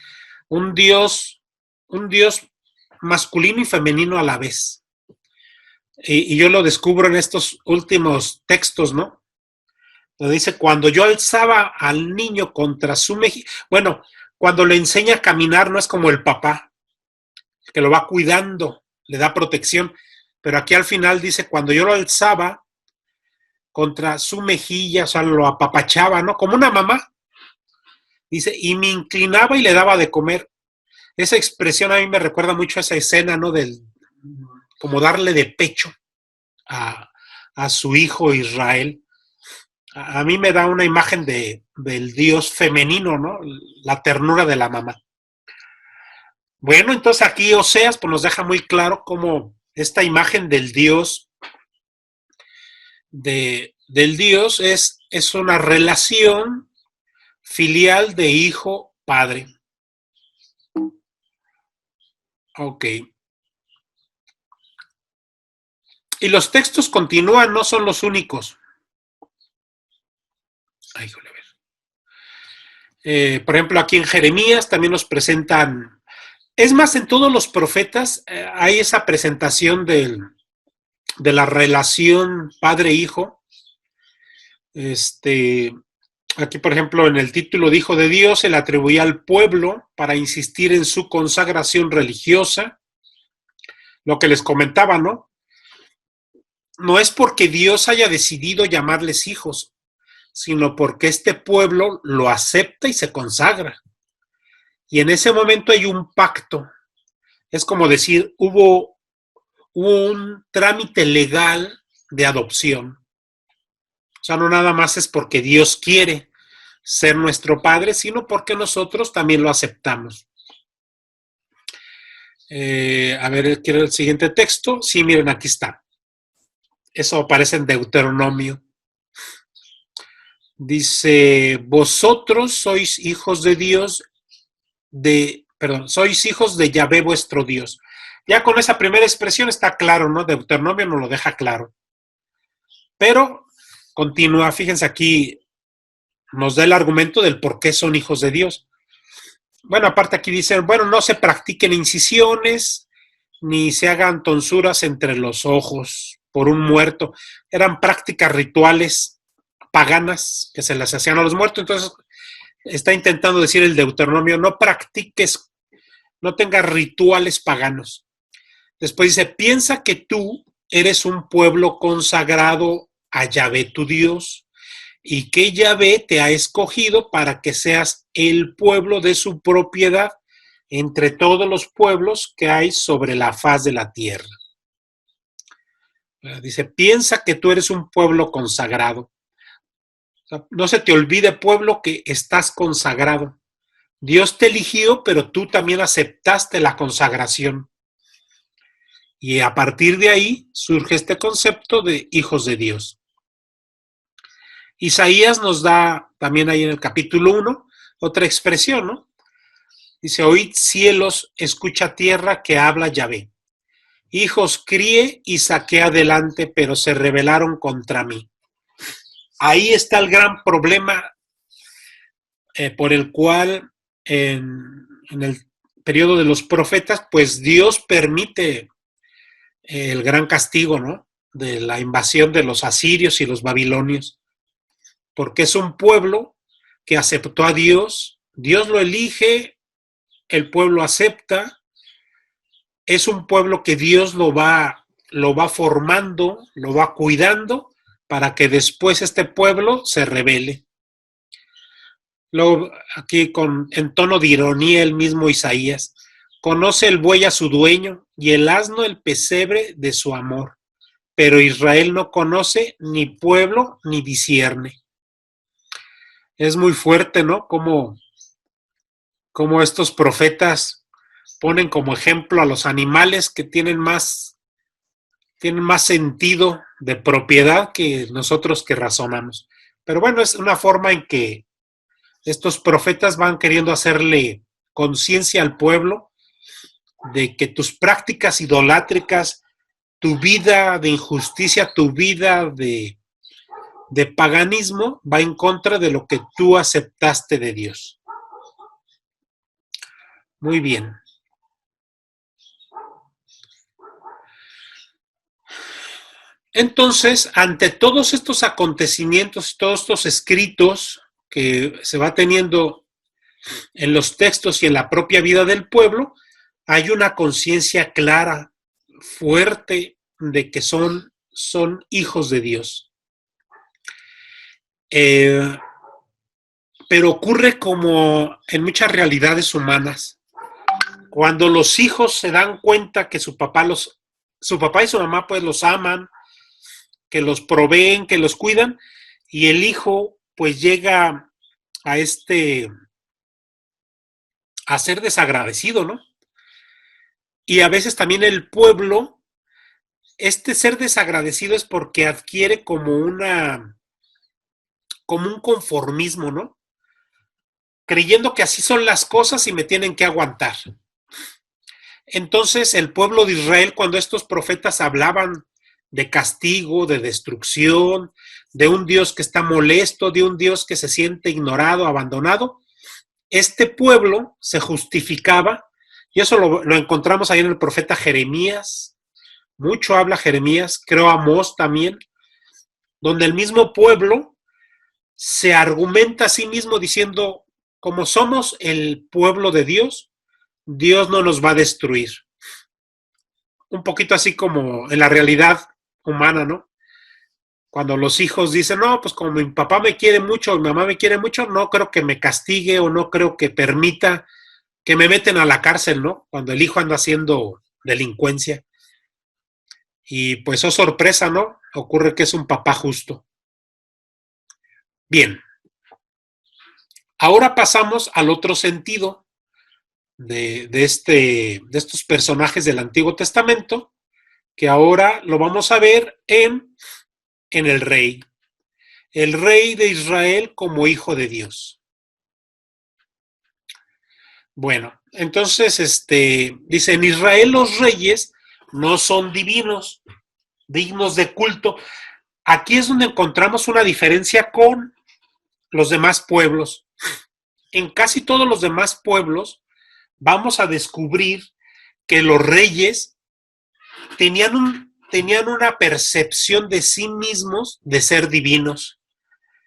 Un Dios masculino y femenino a la vez. Y yo lo descubro en estos últimos textos, ¿no? Donde dice, cuando yo alzaba al niño contra su mejilla, bueno, cuando le enseña a caminar no es como el papá, que lo va cuidando, le da protección, pero aquí al final dice, cuando yo lo alzaba contra su mejilla, o sea, lo apapachaba, ¿no? Como una mamá. Dice, y me inclinaba y le daba de comer. Esa expresión a mí me recuerda mucho a esa escena, ¿no? Como darle de pecho a su hijo Israel. A mí me da una imagen del Dios femenino, ¿no? La ternura de la mamá. Bueno, entonces aquí Oseas pues, nos deja muy claro cómo esta imagen del Dios, del Dios es una relación filial de hijo-padre. Ok. Y los textos continúan, no son los únicos. Ay, a ver. Por ejemplo, aquí en Jeremías también nos presentan. Es más, en todos los profetas hay esa presentación de la relación padre-hijo. Aquí, por ejemplo, en el título de Hijo de Dios, se le atribuía al pueblo para insistir en su consagración religiosa. Lo que les comentaba, ¿no? No es porque Dios haya decidido llamarles hijos, sino porque este pueblo lo acepta y se consagra. Y en ese momento hay un pacto. Es como decir, hubo un trámite legal de adopción. O sea, no nada más es porque Dios quiere ser nuestro Padre, sino porque nosotros también lo aceptamos. A ver, ¿quiero el siguiente texto? Sí, miren, aquí está. Eso aparece en Deuteronomio. Dice, vosotros sois hijos de Dios, sois hijos de Yahvé vuestro Dios. Ya con esa primera expresión está claro, ¿no? Deuteronomio nos lo deja claro. Pero continúa, fíjense aquí, nos da el argumento del por qué son hijos de Dios. Bueno, aparte aquí dicen, bueno, no se practiquen incisiones, ni se hagan tonsuras entre los ojos por un muerto. Eran prácticas rituales paganas que se las hacían a los muertos. Entonces está intentando decir el Deuteronomio, no practiques, no tengas rituales paganos. Después dice, piensa que tú eres un pueblo consagrado a Yahvé tu Dios y que Yahvé te ha escogido para que seas el pueblo de su propiedad entre todos los pueblos que hay sobre la faz de la tierra. Dice, piensa que tú eres un pueblo consagrado. O sea, no se te olvide, pueblo, que estás consagrado. Dios te eligió, pero tú también aceptaste la consagración. Y a partir de ahí surge este concepto de hijos de Dios. Isaías nos da también ahí en el capítulo 1 otra expresión, ¿no? Dice, oíd cielos, escucha tierra que habla Yahvé. Hijos crié y saqué adelante, pero se rebelaron contra mí. Ahí está el gran problema por el cual en el periodo de los profetas, pues Dios permite el gran castigo, ¿no? De la invasión de los asirios y los babilonios. Porque es un pueblo que aceptó a Dios, Dios lo elige, el pueblo acepta, es un pueblo que Dios lo va formando, lo va cuidando para que después este pueblo se rebele. Luego, aquí en tono de ironía, el mismo Isaías: conoce el buey a su dueño y el asno el pesebre de su amor, pero Israel no conoce ni pueblo ni discierne. Es muy fuerte, ¿no? Como estos profetas ponen como ejemplo a los animales que tienen más sentido de propiedad que nosotros que razonamos. Pero bueno, es una forma en que estos profetas van queriendo hacerle conciencia al pueblo de que tus prácticas idolátricas, tu vida de injusticia, tu vida de paganismo va en contra de lo que tú aceptaste de Dios. Muy bien. Entonces, ante todos estos acontecimientos, todos estos escritos que se va teniendo en los textos y en la propia vida del pueblo, hay una conciencia clara, fuerte, de que son hijos de Dios. Pero ocurre como en muchas realidades humanas. Cuando los hijos se dan cuenta que su papá y su mamá pues los aman, que los proveen, que los cuidan, y el hijo pues llega a ser desagradecido, ¿no? Y a veces también el pueblo, ser desagradecido es porque adquiere como un conformismo, ¿no? Creyendo que así son las cosas y me tienen que aguantar. Entonces el pueblo de Israel, cuando estos profetas hablaban de castigo, de destrucción, de un Dios que está molesto, de un Dios que se siente ignorado, abandonado, este pueblo se justificaba, y eso lo encontramos ahí en el profeta Jeremías. Mucho habla Jeremías, creo Amós también, donde el mismo pueblo se argumenta a sí mismo diciendo: como somos el pueblo de Dios, Dios no nos va a destruir. Un poquito así como en la realidad humana, ¿no? Cuando los hijos dicen: no, pues como mi papá me quiere mucho, mi mamá me quiere mucho, no creo que me castigue o no creo que permita que me meten a la cárcel, ¿no? Cuando el hijo anda haciendo delincuencia. Y pues, oh sorpresa, ¿no? Ocurre que es un papá justo. Bien. Ahora pasamos al otro sentido de estos personajes del Antiguo Testamento, que ahora lo vamos a ver en el rey de Israel como hijo de Dios. Bueno, entonces dice: en Israel los reyes no son divinos, dignos de culto. Aquí es donde encontramos una diferencia con los demás pueblos. En casi todos los demás pueblos vamos a descubrir que los reyes tenían una percepción de sí mismos de ser divinos.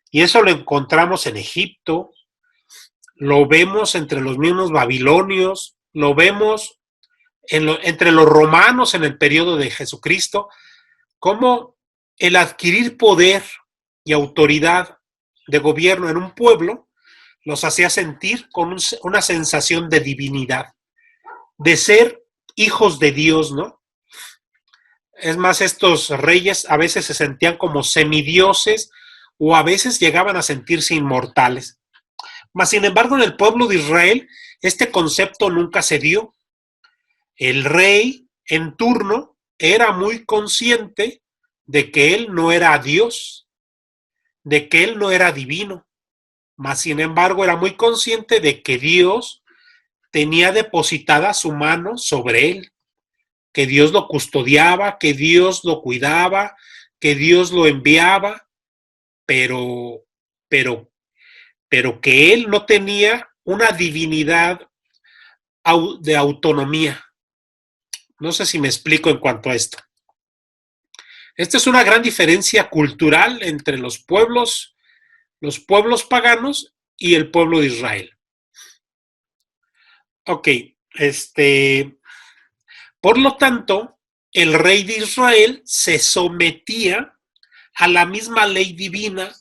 Y eso lo encontramos en Egipto, lo vemos entre los mismos babilonios, lo vemos entre los romanos en el periodo de Jesucristo, cómo el adquirir poder y autoridad de gobierno en un pueblo los hacía sentir con una sensación de divinidad, de ser hijos de Dios, ¿no? Es más, estos reyes a veces se sentían como semidioses o a veces llegaban a sentirse inmortales. Mas, sin embargo, en el pueblo de Israel este concepto nunca se dio. El rey en turno era muy consciente de que él no era Dios, de que él no era divino, mas sin embargo era muy consciente de que Dios tenía depositada su mano sobre él, que Dios lo custodiaba, que Dios lo cuidaba, que Dios lo enviaba, pero que él no tenía una divinidad de autonomía. No sé si me explico en cuanto a esto. Esta es una gran diferencia cultural entre los pueblos paganos y el pueblo de Israel. Ok, por lo tanto, el rey de Israel se sometía a la misma ley divina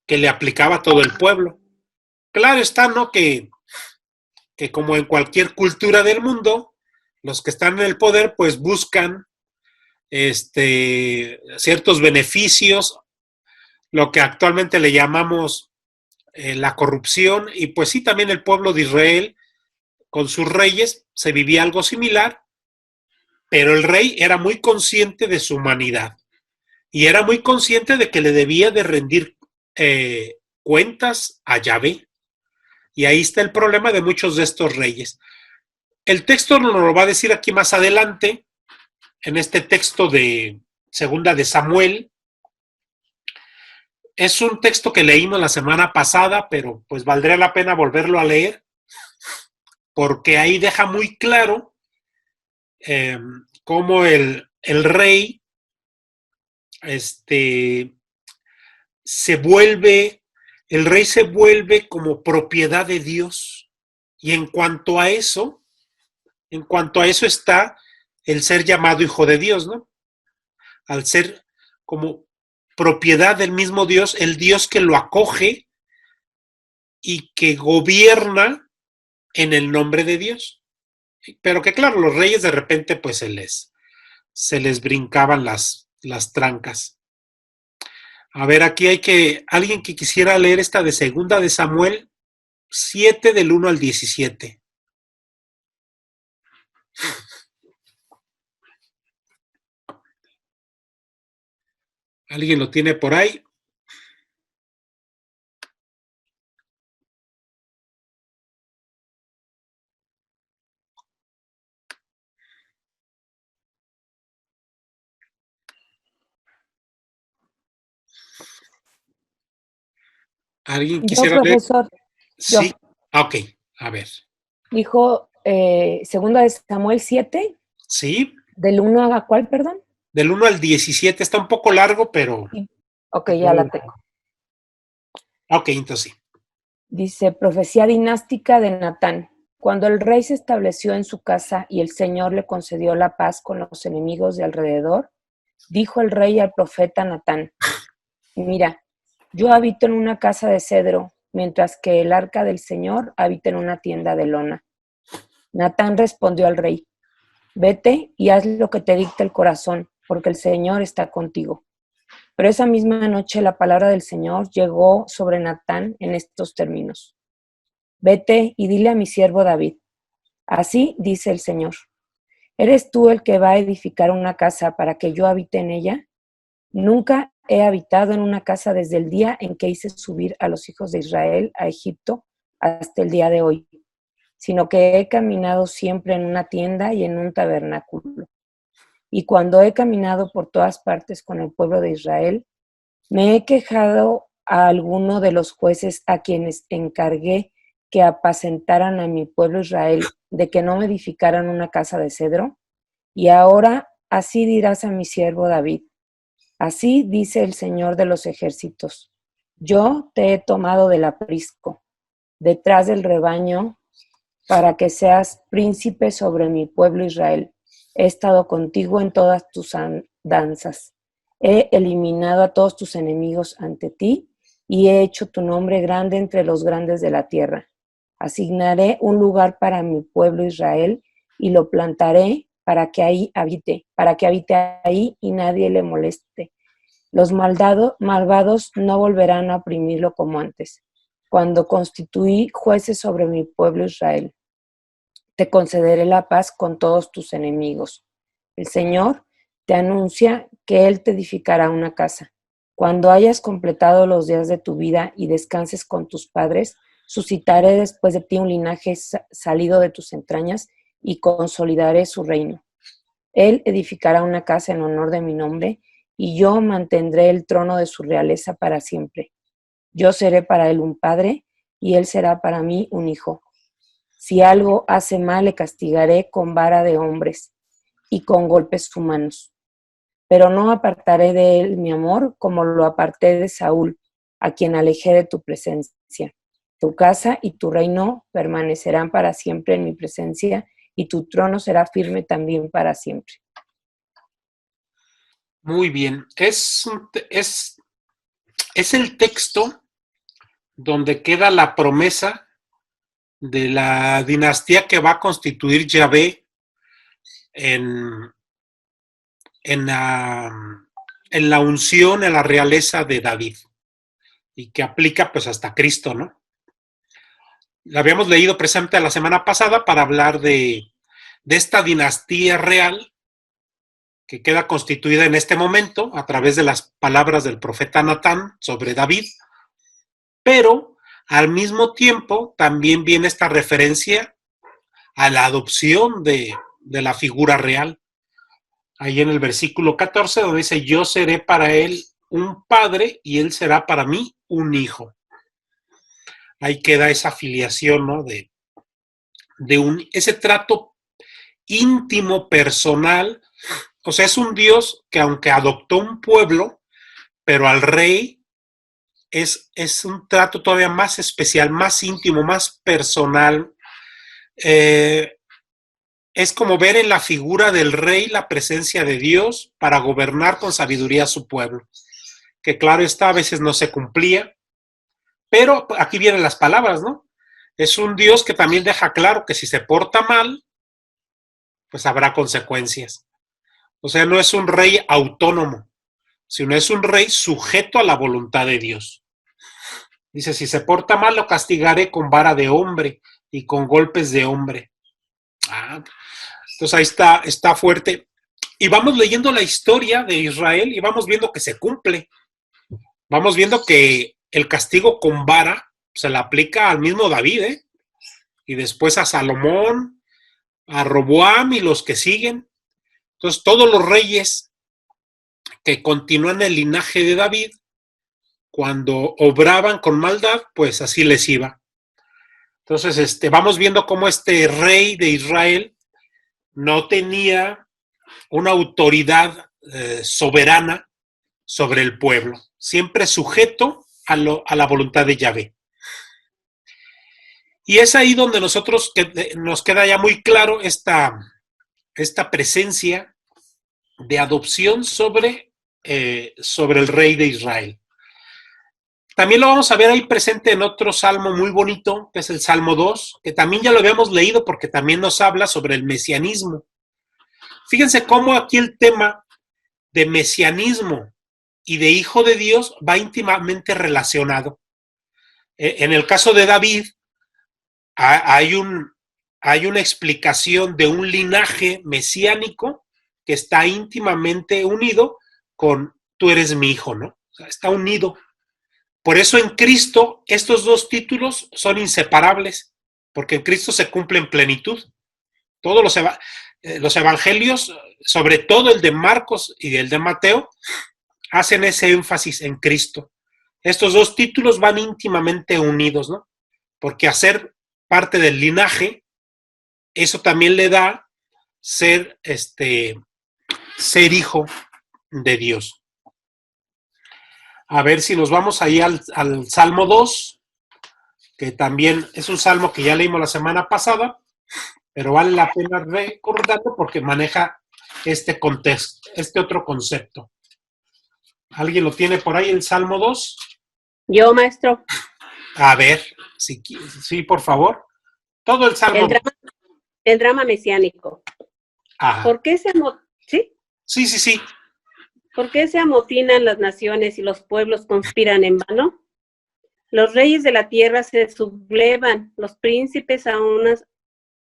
que le aplicaba a todo el pueblo. Claro está, ¿no? Que como en cualquier cultura del mundo, los que están en el poder pues buscan ciertos beneficios, lo que actualmente le llamamos la corrupción, y pues sí, también el pueblo de Israel con sus reyes se vivía algo similar, pero el rey era muy consciente de su humanidad y era muy consciente de que le debía de rendir cuentas a Yahvé. Y ahí está el problema de muchos de estos reyes. El texto nos lo va a decir aquí más adelante, en este texto de Segunda de Samuel. Es un texto que leímos la semana pasada, pero pues valdría la pena volverlo a leer, porque ahí deja muy claro cómo el rey el rey se vuelve como propiedad de Dios. Y en cuanto a eso está el ser llamado hijo de Dios, ¿no? Al ser como propiedad del mismo Dios, el Dios que lo acoge y que gobierna en el nombre de Dios. Pero que claro, los reyes de repente pues se les brincaban las trancas. A ver, aquí hay alguien que quisiera leer esta de Segunda de Samuel 7 del 1 al 17. ¿Alguien lo tiene por ahí? ¿Alguien quisiera Yo, leer? profesor, yo. Sí. Ok, a ver. Dijo segunda de Samuel 7, Sí, del 1 a ¿cuál, perdón? del 1 al 17 está un poco largo, pero... Ok, ya la tengo. Ok, entonces sí. Dice, profecía dinástica de Natán. Cuando el rey se estableció en su casa y el Señor le concedió la paz con los enemigos de alrededor, dijo el rey al profeta Natán, mira, yo habito en una casa de cedro, mientras que el arca del Señor habita en una tienda de lona. Natán respondió al rey, vete y haz lo que te dicta el corazón, porque el Señor está contigo. Pero esa misma noche la palabra del Señor llegó sobre Natán en estos términos. Vete y dile a mi siervo David, así dice el Señor, ¿eres tú el que va a edificar una casa para que yo habite en ella? Nunca he habitado en una casa desde el día en que hice subir a los hijos de Israel a Egipto hasta el día de hoy, sino que he caminado siempre en una tienda y en un tabernáculo. Y cuando he caminado por todas partes con el pueblo de Israel, me he quejado a alguno de los jueces a quienes encargué que apacentaran a mi pueblo Israel de que no me edificaran una casa de cedro. Y ahora así dirás a mi siervo David, así dice el Señor de los ejércitos, yo te he tomado del aprisco, detrás del rebaño, para que seas príncipe sobre mi pueblo Israel. He estado contigo en todas tus danzas. He eliminado a todos tus enemigos ante ti y he hecho tu nombre grande entre los grandes de la tierra. Asignaré un lugar para mi pueblo Israel y lo plantaré para que habite ahí y nadie le moleste. Los malvados no volverán a oprimirlo como antes, cuando constituí jueces sobre mi pueblo Israel. Te concederé la paz con todos tus enemigos. El Señor te anuncia que Él te edificará una casa. Cuando hayas completado los días de tu vida y descanses con tus padres, suscitaré después de ti un linaje salido de tus entrañas y consolidaré su reino. Él edificará una casa en honor de mi nombre y yo mantendré el trono de su realeza para siempre. Yo seré para él un padre y él será para mí un hijo. Si algo hace mal, le castigaré con vara de hombres y con golpes humanos. Pero no apartaré de él mi amor como lo aparté de Saúl, a quien alejé de tu presencia. Tu casa y tu reino permanecerán para siempre en mi presencia y tu trono será firme también para siempre. Muy bien. Es el texto donde queda la promesa de la dinastía que va a constituir Yahvé en, en, la, en la unción, en la realeza de David, y que aplica pues hasta Cristo, ¿no? La habíamos leído precisamente la semana pasada para hablar de esta dinastía real que queda constituida en este momento a través de las palabras del profeta Natán sobre David, pero al mismo tiempo también viene esta referencia a la adopción de la figura real. Ahí en el versículo 14, donde dice, yo seré para él un padre y él será para mí un hijo. Ahí queda esa filiación, ¿no? Ese trato íntimo, personal. O sea, es un Dios que aunque adoptó un pueblo, pero al rey es un trato todavía más especial, más íntimo, más personal. Es como ver en la figura del rey la presencia de Dios para gobernar con sabiduría a su pueblo. Que claro está, a veces no se cumplía, pero aquí vienen las palabras, ¿no? Es un Dios que también deja claro que si se porta mal, pues habrá consecuencias. O sea, no es un rey autónomo, sino es un rey sujeto a la voluntad de Dios. Dice, si se porta mal, lo castigaré con vara de hombre y con golpes de hombre. Entonces ahí está fuerte. Y vamos leyendo la historia de Israel y vamos viendo que se cumple. Vamos viendo que el castigo con vara se le aplica al mismo David, ¿eh? Y después a Salomón, a Roboam y los que siguen. Entonces todos los reyes que continúan el linaje de David, cuando obraban con maldad, pues así les iba. Entonces vamos viendo cómo este rey de Israel no tenía una autoridad soberana sobre el pueblo, siempre sujeto a la voluntad de Yahvé. Y es ahí donde nos queda ya muy claro esta presencia de adopción sobre el rey de Israel. También lo vamos a ver ahí presente en otro salmo muy bonito, que es el Salmo 2, que también ya lo habíamos leído porque también nos habla sobre el mesianismo. Fíjense cómo aquí el tema de mesianismo y de hijo de Dios va íntimamente relacionado. En el caso de David, hay una explicación de un linaje mesiánico que está íntimamente unido con tú eres mi hijo, ¿no? O sea, está unido. Por eso en Cristo estos dos títulos son inseparables, porque en Cristo se cumple en plenitud. Todos los evangelios, sobre todo el de Marcos y el de Mateo, hacen ese énfasis en Cristo. Estos dos títulos van íntimamente unidos, ¿no? Porque hacer parte del linaje, eso también le da ser hijo de Dios. A ver si nos vamos ahí al Salmo 2, que también es un salmo que ya leímos la semana pasada, pero vale la pena recordarlo porque maneja este contexto, este otro concepto. ¿Alguien lo tiene por ahí, el Salmo 2? Yo, maestro. A ver, sí, por favor. Todo el Salmo. El drama mesiánico. Ajá. ¿Por qué ¿sí? Sí. ¿Por qué se amotinan las naciones y los pueblos conspiran en vano? Los reyes de la tierra se sublevan, los príncipes aún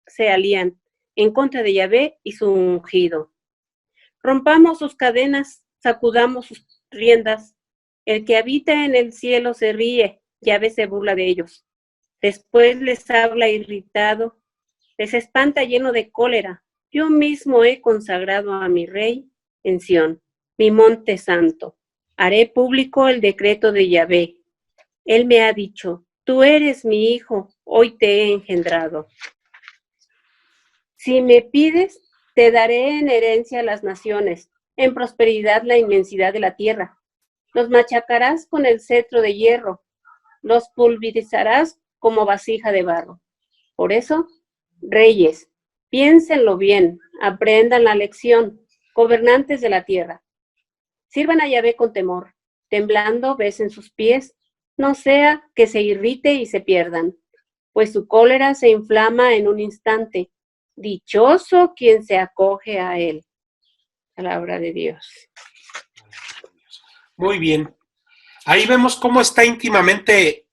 se alían en contra de Yahvé y su ungido. Rompamos sus cadenas, sacudamos sus riendas. El que habita en el cielo se ríe, Yahvé se burla de ellos. Después les habla irritado, les espanta lleno de cólera. Yo mismo he consagrado a mi rey en Sión, mi monte santo. Haré público el decreto de Yahvé. Él me ha dicho, tú eres mi hijo, hoy te he engendrado. Si me pides, te daré en herencia las naciones, en prosperidad la inmensidad de la tierra. Los machacarás con el cetro de hierro, los pulverizarás como vasija de barro. Por eso, reyes, piénsenlo bien, aprendan la lección, gobernantes de la tierra. Sirvan a Yahvé con temor, temblando besen sus pies, no sea que se irrite y se pierdan, pues su cólera se inflama en un instante. Dichoso quien se acoge a él. Palabra de Dios. Muy bien. Ahí vemos cómo está íntimamente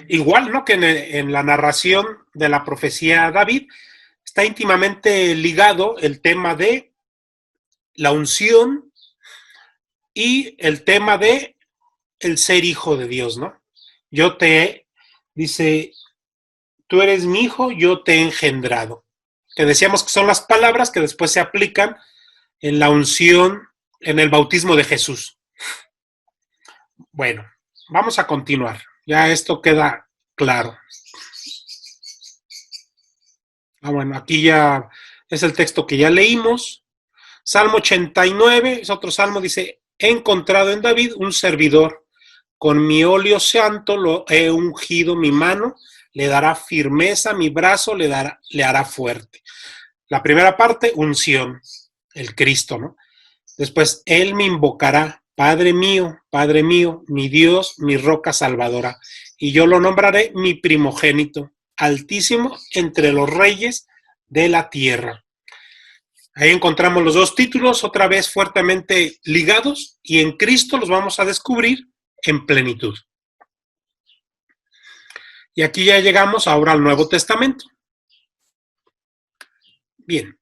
igual, ¿no? Que en la narración de la profecía David está íntimamente ligado el tema de la unción y el tema de el ser hijo de Dios, ¿no? Dice, tú eres mi hijo, yo te he engendrado. Que decíamos que son las palabras que después se aplican en la unción, en el bautismo de Jesús. Bueno, vamos a continuar. Ya esto queda claro. Bueno, aquí ya es el texto que ya leímos. Salmo 89, es otro salmo, dice, he encontrado en David un servidor. Con mi óleo santo lo he ungido mi mano, le dará firmeza, mi brazo le hará fuerte. La primera parte, unción, el Cristo, ¿no? Después, él me invocará, Padre mío, mi Dios, mi roca salvadora, y yo lo nombraré mi primogénito, altísimo entre los reyes de la tierra. Ahí encontramos los dos títulos, otra vez fuertemente ligados, y en Cristo los vamos a descubrir en plenitud. Y aquí ya llegamos ahora al Nuevo Testamento. Bien.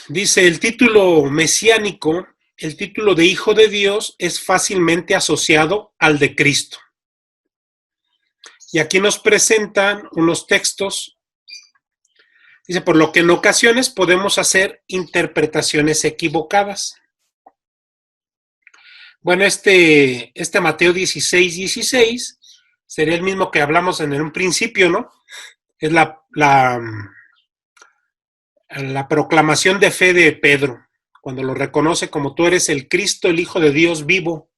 Dice el título mesiánico, el título de Hijo de Dios es fácilmente asociado al de Cristo. Y aquí nos presentan unos textos. Dice, por lo que en ocasiones podemos hacer interpretaciones equivocadas. Bueno, este Mateo 16:16 sería el mismo que hablamos en un principio, ¿no? Es la proclamación de fe de Pedro, cuando lo reconoce como tú eres el Cristo, el Hijo de Dios vivo.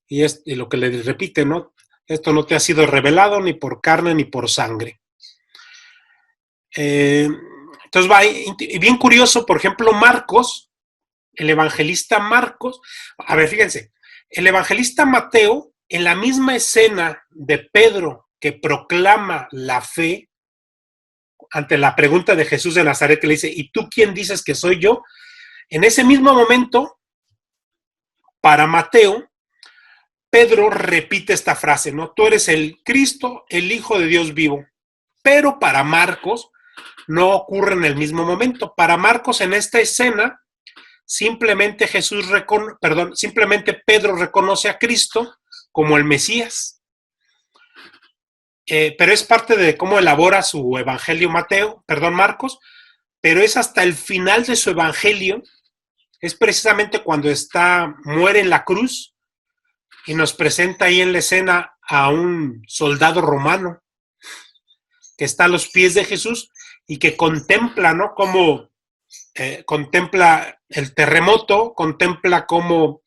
Y lo que le repite, ¿no? Esto no te ha sido revelado ni por carne ni por sangre. Entonces va, y bien curioso, por ejemplo, Marcos, el evangelista Marcos, a ver, fíjense, el evangelista Mateo, en la misma escena de Pedro que proclama la fe, ante la pregunta de Jesús de Nazaret que le dice, ¿y tú quién dices que soy yo? En ese mismo momento, para Mateo, Pedro repite esta frase, ¿no? Tú eres el Cristo, el Hijo de Dios vivo. Pero para Marcos no ocurre en el mismo momento. Para Marcos, en esta escena, simplemente Pedro reconoce a Cristo como el Mesías. Pero es parte de cómo elabora su evangelio Marcos, pero es hasta el final de su evangelio, es precisamente cuando muere en la cruz y nos presenta ahí en la escena a un soldado romano que está a los pies de Jesús y que contempla, ¿no? Cómo contempla el terremoto, contempla cómo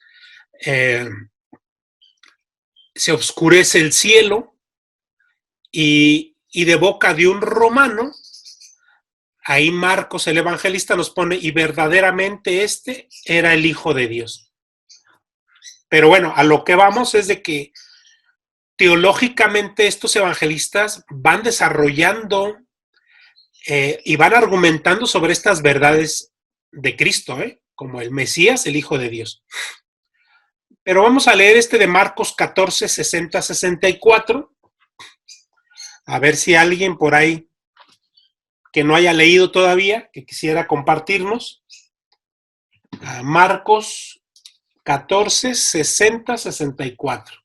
se oscurece el cielo y de boca de un romano, ahí Marcos, el evangelista, nos pone, y verdaderamente este era el Hijo de Dios. Pero bueno, a lo que vamos es de que teológicamente estos evangelistas van desarrollando y van argumentando sobre estas verdades de Cristo, como el Mesías, el Hijo de Dios. Pero vamos a leer de Marcos 14, 60, 64. A ver si alguien por ahí que no haya leído todavía, que quisiera compartirnos. Marcos 14, 60, 64.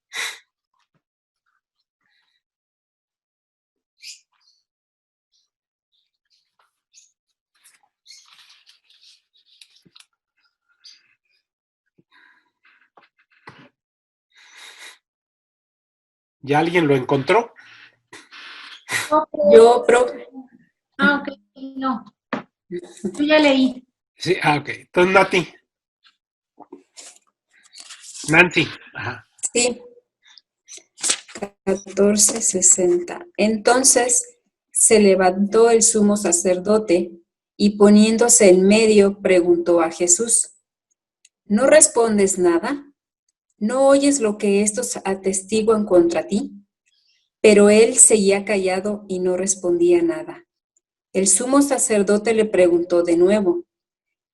¿Ya alguien lo encontró? Yo, profe. Ah, ok, no. Yo ya leí. Sí, ok. Entonces, Nancy. Ajá. Sí. 14:60. Entonces se levantó el sumo sacerdote y poniéndose en medio preguntó a Jesús: ¿No respondes nada? ¿No oyes lo que estos atestiguan contra ti? Pero él seguía callado y no respondía nada. El sumo sacerdote le preguntó de nuevo: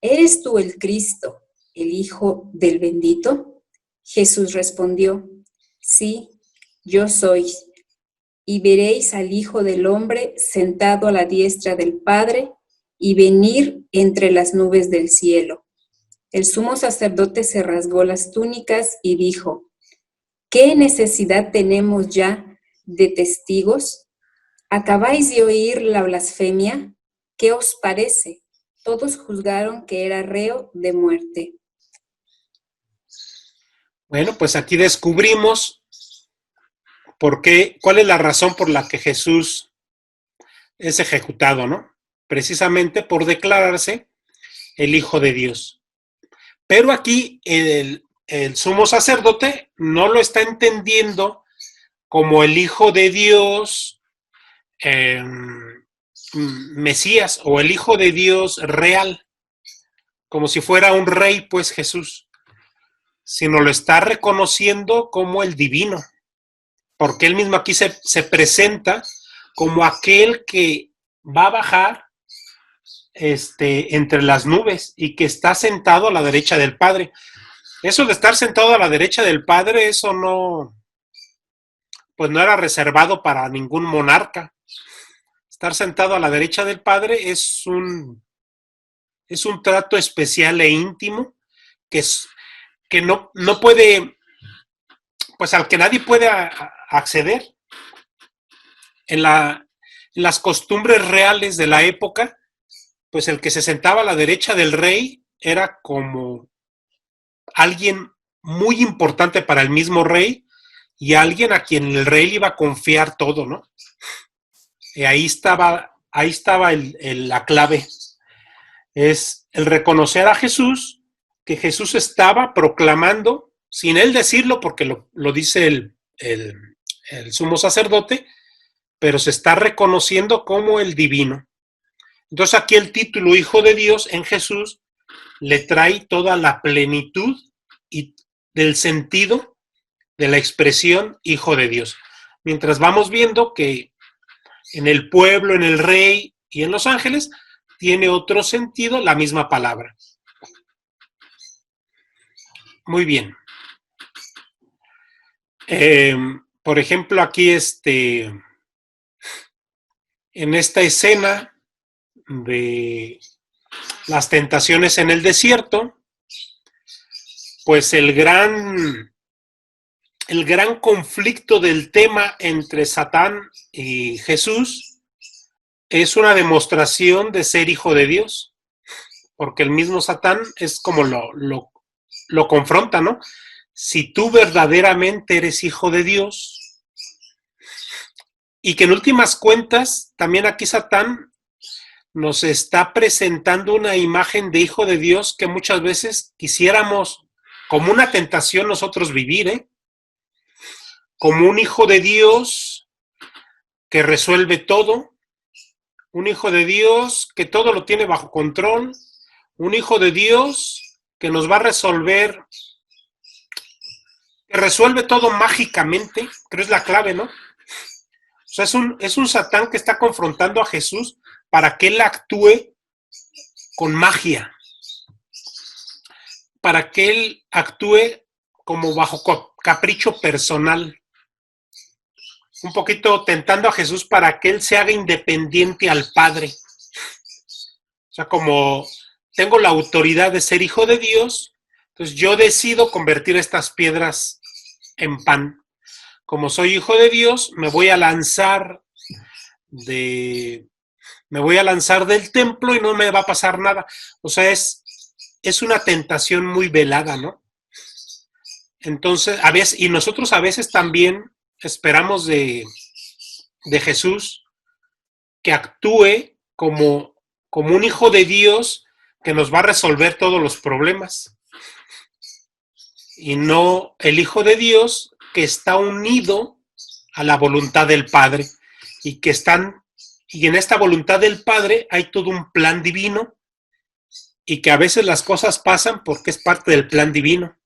¿Eres tú el Cristo, el Hijo del Bendito? Jesús respondió: Sí, yo soy. Y veréis al Hijo del Hombre sentado a la diestra del Padre y venir entre las nubes del cielo. El sumo sacerdote se rasgó las túnicas y dijo: ¿Qué necesidad tenemos ya de testigos? ¿Acabáis de oír la blasfemia? ¿Qué os parece? Todos juzgaron que era reo de muerte. Bueno, pues aquí descubrimos cuál es la razón por la que Jesús es ejecutado, ¿no? Precisamente por declararse el Hijo de Dios. Pero aquí el sumo sacerdote no lo está entendiendo como el Hijo de Dios Mesías o el Hijo de Dios real, como si fuera un rey, pues Jesús, sino lo está reconociendo como el divino, porque él mismo aquí se presenta como aquel que va a bajar entre las nubes y que está sentado a la derecha del Padre. Eso de estar sentado a la derecha del Padre, eso no, pues no era reservado para ningún monarca. Estar sentado a la derecha del Padre es un trato especial e íntimo que no puede, pues al que nadie puede acceder. En las costumbres reales de la época, pues el que se sentaba a la derecha del rey era como alguien muy importante para el mismo rey y alguien a quien el rey le iba a confiar todo, ¿no? Y ahí estaba la clave. Es el reconocer a Jesús, que Jesús estaba proclamando, sin él decirlo, porque lo dice el sumo sacerdote, pero se está reconociendo como el divino. Entonces aquí el título Hijo de Dios en Jesús le trae toda la plenitud y del sentido de la expresión Hijo de Dios. Mientras vamos viendo que en el pueblo, en el rey y en los ángeles tiene otro sentido la misma palabra. Muy bien. Por ejemplo, aquí en esta escena de las tentaciones en el desierto, pues el gran conflicto del tema entre Satán y Jesús es una demostración de ser hijo de Dios, porque el mismo Satán es como lo confronta, ¿no? Si tú verdaderamente eres hijo de Dios, y que en últimas cuentas, también aquí Satán nos está presentando una imagen de hijo de Dios que muchas veces quisiéramos, como una tentación, nosotros vivir, ¿eh? Como un hijo de Dios que resuelve todo, un hijo de Dios que todo lo tiene bajo control, un hijo de Dios que nos va a resolver, que resuelve todo mágicamente, creo es la clave, ¿no? O sea, es un Satán que está confrontando a Jesús para que él actúe con magia, para que él actúe como bajo capricho personal, un poquito tentando a Jesús para que él se haga independiente al Padre. O sea, como tengo la autoridad de ser hijo de Dios, entonces yo decido convertir estas piedras en pan. Como soy hijo de Dios, me voy a lanzar del templo y no me va a pasar nada. O sea, es una tentación muy velada, ¿no? Entonces, a veces, y nosotros a veces también esperamos de Jesús que actúe como un hijo de Dios que nos va a resolver todos los problemas. Y no el hijo de Dios que está unido a la voluntad del Padre y que están y en esta voluntad del Padre hay todo un plan divino y que a veces las cosas pasan porque es parte del plan divino,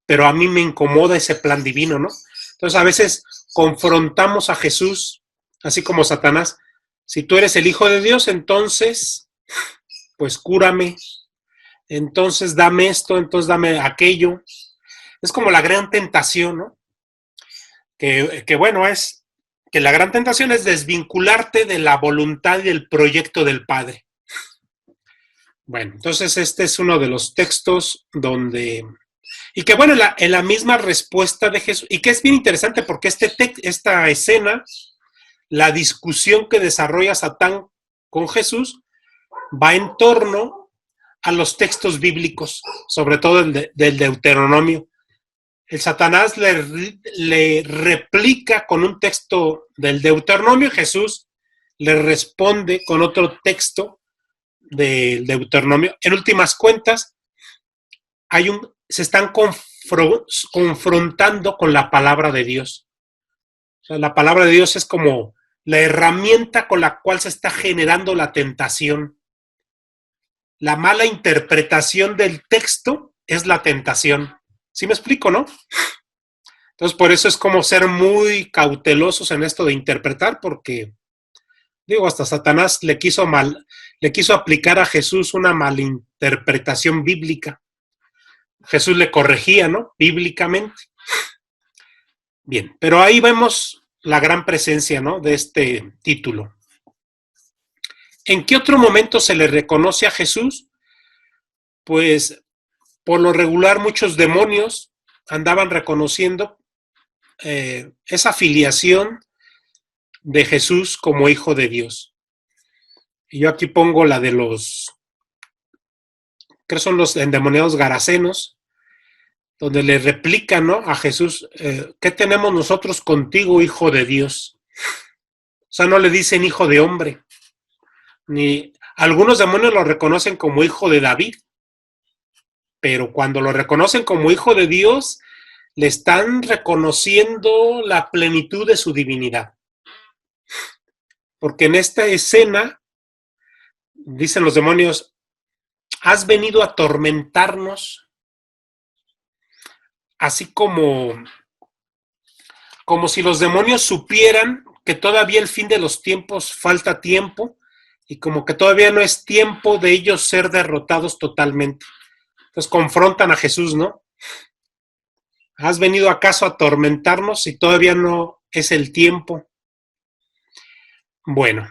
pero a mí me incomoda ese plan divino, ¿no? Entonces a veces confrontamos a Jesús, así como Satanás. Si tú eres el Hijo de Dios, entonces, pues cúrame, entonces dame esto, entonces dame aquello. Es como la gran tentación, ¿no? Que bueno, es que la gran tentación es desvincularte de la voluntad y del proyecto del Padre. Bueno, entonces este es uno de los textos donde... Y que bueno, en la misma respuesta de Jesús, y que es bien interesante porque esta escena, la discusión que desarrolla Satán con Jesús, va en torno a los textos bíblicos, sobre todo el del Deuteronomio. El Satanás le replica con un texto del Deuteronomio y Jesús le responde con otro texto del Deuteronomio. En últimas cuentas, se están confrontando con la palabra de Dios. O sea, la palabra de Dios es como la herramienta con la cual se está generando la tentación. La mala interpretación del texto es la tentación. ¿Sí me explico, no? Entonces, por eso es como ser muy cautelosos en esto de interpretar, porque, digo, hasta Satanás le quiso aplicar a Jesús una malinterpretación bíblica. Jesús le corregía, ¿no? Bíblicamente. Bien, pero ahí vemos la gran presencia, ¿no? De este título. ¿En qué otro momento se le reconoce a Jesús? Pues, por lo regular, muchos demonios andaban reconociendo esa filiación de Jesús como Hijo de Dios. Y yo aquí pongo la de creo son los endemoniados garasenos, donde le replican, ¿no? A Jesús, ¿qué tenemos nosotros contigo, Hijo de Dios? O sea, no le dicen hijo de hombre. Ni algunos demonios lo reconocen como hijo de David, pero cuando lo reconocen como hijo de Dios, le están reconociendo la plenitud de su divinidad. Porque en esta escena, dicen los demonios, has venido a atormentarnos, así como si los demonios supieran que todavía el fin de los tiempos falta tiempo y como que todavía no es tiempo de ellos ser derrotados totalmente. Entonces confrontan a Jesús, ¿no? ¿Has venido acaso a atormentarnos si todavía no es el tiempo? Bueno,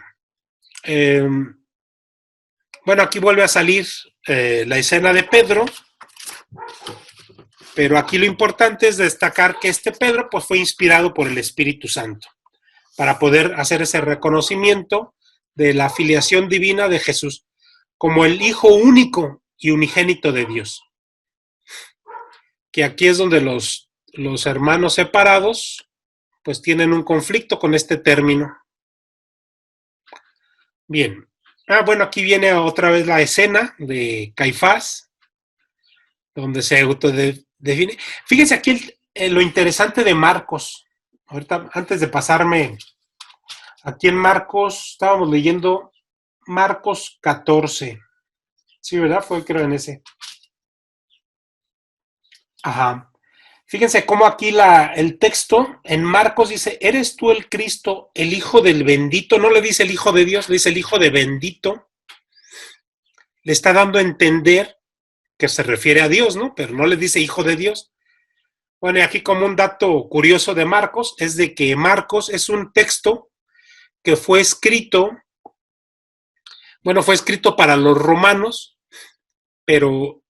aquí vuelve a salir la escena de Pedro, pero aquí lo importante es destacar que este Pedro pues, fue inspirado por el Espíritu Santo para poder hacer ese reconocimiento de la filiación divina de Jesús como el Hijo único y unigénito de Dios. Que aquí es donde los hermanos separados pues tienen un conflicto con este término. Bien. Aquí viene otra vez la escena de Caifás, donde se autodefine. Fíjense aquí lo interesante de Marcos. Ahorita, antes de pasarme, aquí en Marcos, estábamos leyendo Marcos 14. Sí, ¿verdad? Fue creo en ese. Ajá. Fíjense cómo aquí el texto en Marcos dice, ¿eres tú el Cristo, el Hijo del bendito? No le dice el Hijo de Dios, le dice el Hijo de bendito. Le está dando a entender que se refiere a Dios, ¿no? Pero no le dice Hijo de Dios. Bueno, y aquí como un dato curioso de Marcos, es de que Marcos es un texto que fue escrito para los romanos, pero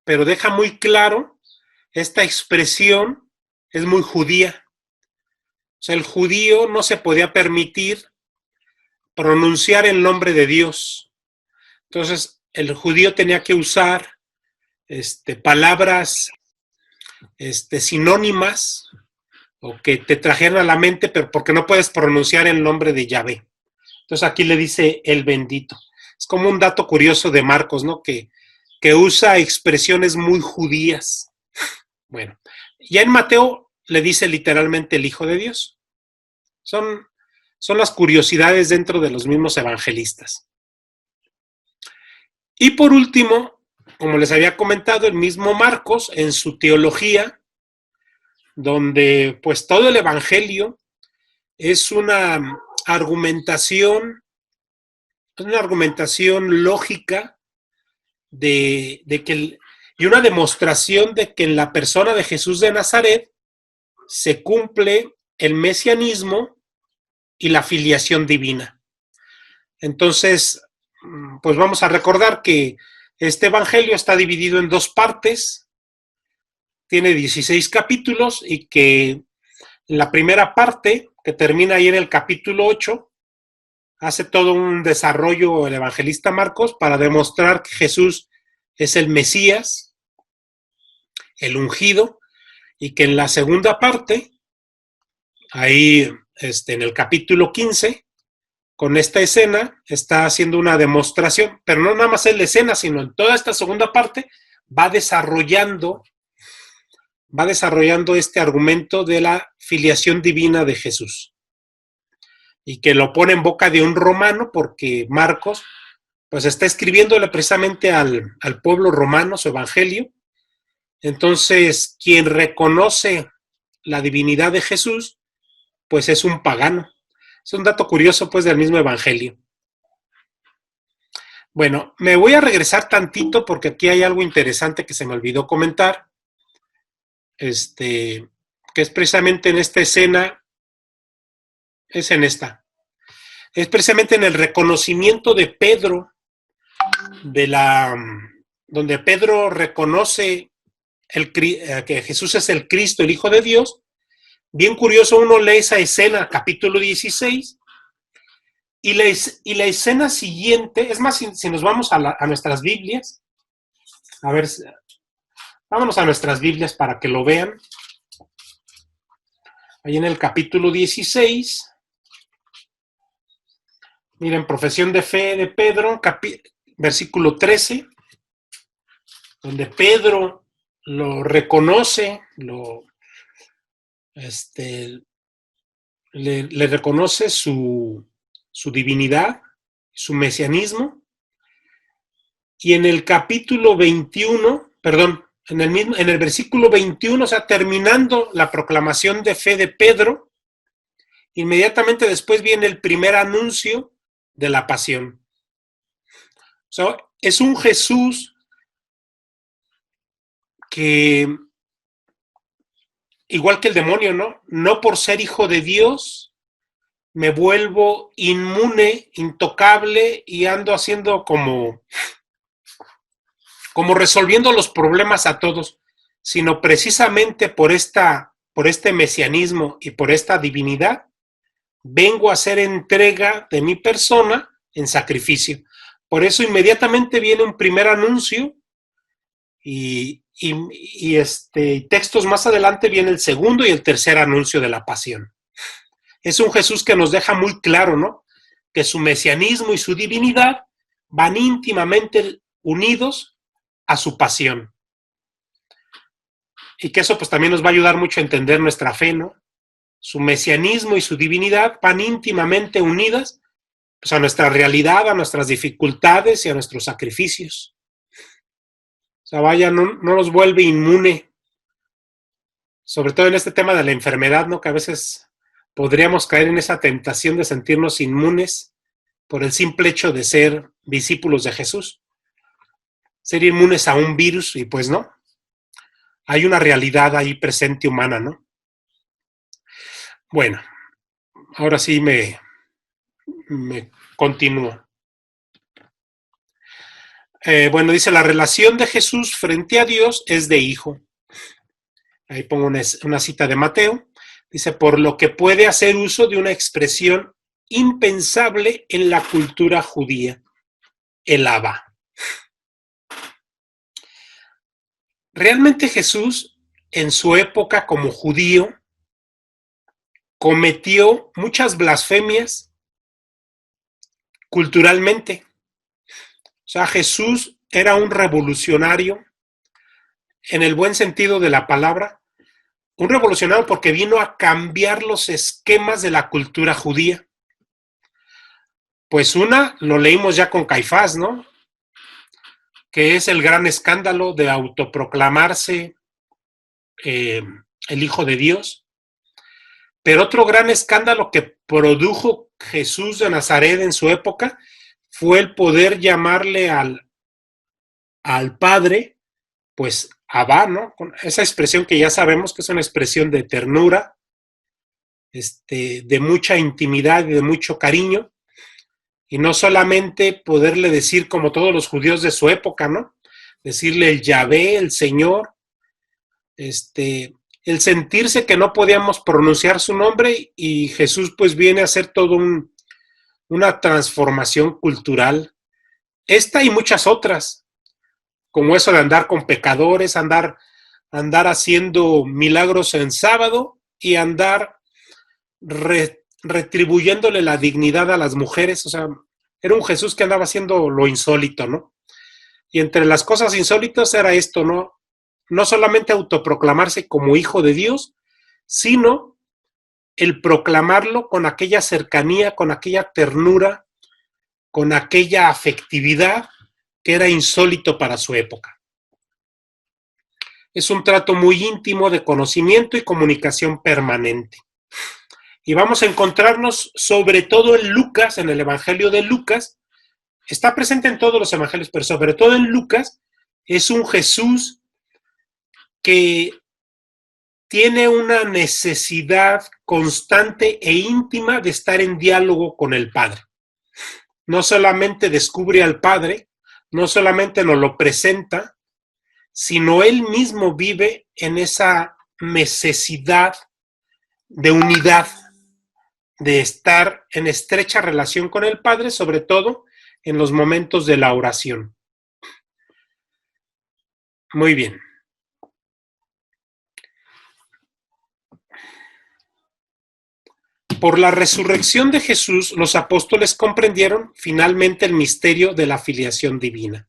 deja muy claro, esta expresión es muy judía. O sea, el judío no se podía permitir pronunciar el nombre de Dios. Entonces, el judío tenía que usar palabras sinónimas o que te trajeran a la mente, pero porque no puedes pronunciar el nombre de Yahvé. Entonces, aquí le dice el bendito. Es como un dato curioso de Marcos, ¿no? Que usa expresiones muy judías. Bueno, ya en Mateo le dice literalmente el Hijo de Dios. Son Son las curiosidades dentro de los mismos evangelistas. Y por último, como les había comentado, el mismo Marcos en su teología, donde pues todo el evangelio es una argumentación lógica y una demostración de que en la persona de Jesús de Nazaret se cumple el mesianismo y la filiación divina. Entonces, pues vamos a recordar que este evangelio está dividido en 2 partes, tiene 16 capítulos y que la primera parte, que termina ahí en el capítulo 8, hace todo un desarrollo el evangelista Marcos para demostrar que Jesús es el Mesías, el ungido, y que en la segunda parte, ahí en el capítulo 15, con esta escena está haciendo una demostración, pero no nada más en la escena, sino en toda esta segunda parte va desarrollando este argumento de la filiación divina de Jesús. Y que lo pone en boca de un romano, porque Marcos pues está escribiéndole precisamente al pueblo romano su evangelio. Entonces, quien reconoce la divinidad de Jesús, pues es un pagano. Es un dato curioso, pues, del mismo evangelio. Bueno, me voy a regresar tantito porque aquí hay algo interesante que se me olvidó comentar. Que es precisamente en esta escena, es es precisamente en el reconocimiento de Pedro, donde Pedro reconoce que Jesús es el Cristo, el Hijo de Dios. Bien curioso, uno lee esa escena, capítulo 16, y la escena siguiente, es más, si nos vamos a nuestras Biblias, a ver, vámonos a nuestras Biblias para que lo vean. Ahí en el capítulo 16, miren, profesión de fe de Pedro, versículo 13, donde Pedro lo reconoce, le reconoce su divinidad, su mesianismo, y en el capítulo 21, en el versículo 21, o sea, terminando la proclamación de fe de Pedro, inmediatamente después viene el primer anuncio de la pasión. O sea, es un Jesús que, igual que el demonio, no por ser hijo de Dios, me vuelvo inmune, intocable y ando haciendo como resolviendo los problemas a todos, sino precisamente por este mesianismo y por esta divinidad, vengo a hacer entrega de mi persona en sacrificio. Por eso inmediatamente viene un primer anuncio y textos más adelante viene el segundo y el tercer anuncio de la pasión. Es un Jesús que nos deja muy claro, ¿no?, que su mesianismo y su divinidad van íntimamente unidos a su pasión. Y que eso pues también nos va a ayudar mucho a entender nuestra fe, ¿no? Su mesianismo y su divinidad van íntimamente unidas pues a nuestra realidad, a nuestras dificultades y a nuestros sacrificios. O sea, vaya, no nos vuelve inmune, sobre todo en este tema de la enfermedad, ¿no?, que a veces podríamos caer en esa tentación de sentirnos inmunes por el simple hecho de ser discípulos de Jesús. Ser inmunes a un virus, y pues no. Hay una realidad ahí presente humana, ¿no? Bueno, ahora sí me continúo. Bueno, dice, la relación de Jesús frente a Dios es de hijo. Ahí pongo una cita de Mateo. Dice, por lo que puede hacer uso de una expresión impensable en la cultura judía, el Abba. Realmente Jesús, en su época como judío, cometió muchas blasfemias culturalmente. O sea, Jesús era un revolucionario en el buen sentido de la palabra, un revolucionario porque vino a cambiar los esquemas de la cultura judía. Pues una, lo leímos ya con Caifás, ¿no? Que es el gran escándalo de autoproclamarse el Hijo de Dios. Pero otro gran escándalo que produjo Jesús de Nazaret en su época fue el poder llamarle al Padre, pues Abba, ¿no? Con esa expresión que ya sabemos que es una expresión de ternura, de mucha intimidad y de mucho cariño, y no solamente poderle decir como todos los judíos de su época, ¿no? Decirle el Yahvé, el Señor, el sentirse que no podíamos pronunciar su nombre, y Jesús pues viene a hacer todo una transformación cultural. Esta y muchas otras, como eso de andar con pecadores, andar haciendo milagros en sábado y andar retribuyéndole la dignidad a las mujeres. O sea, era un Jesús que andaba haciendo lo insólito, ¿no? Y entre las cosas insólitas era esto, ¿no? No solamente autoproclamarse como hijo de Dios, sino el proclamarlo con aquella cercanía, con aquella ternura, con aquella afectividad que era insólito para su época. Es un trato muy íntimo de conocimiento y comunicación permanente. Y vamos a encontrarnos sobre todo en Lucas, en el Evangelio de Lucas. Está presente en todos los evangelios, pero sobre todo en Lucas, es un Jesús que tiene una necesidad constante e íntima de estar en diálogo con el Padre. No solamente descubre al Padre, no solamente nos lo presenta, sino él mismo vive en esa necesidad de unidad, de estar en estrecha relación con el Padre, sobre todo en los momentos de la oración. Muy bien. Por la resurrección de Jesús, los apóstoles comprendieron finalmente el misterio de la filiación divina.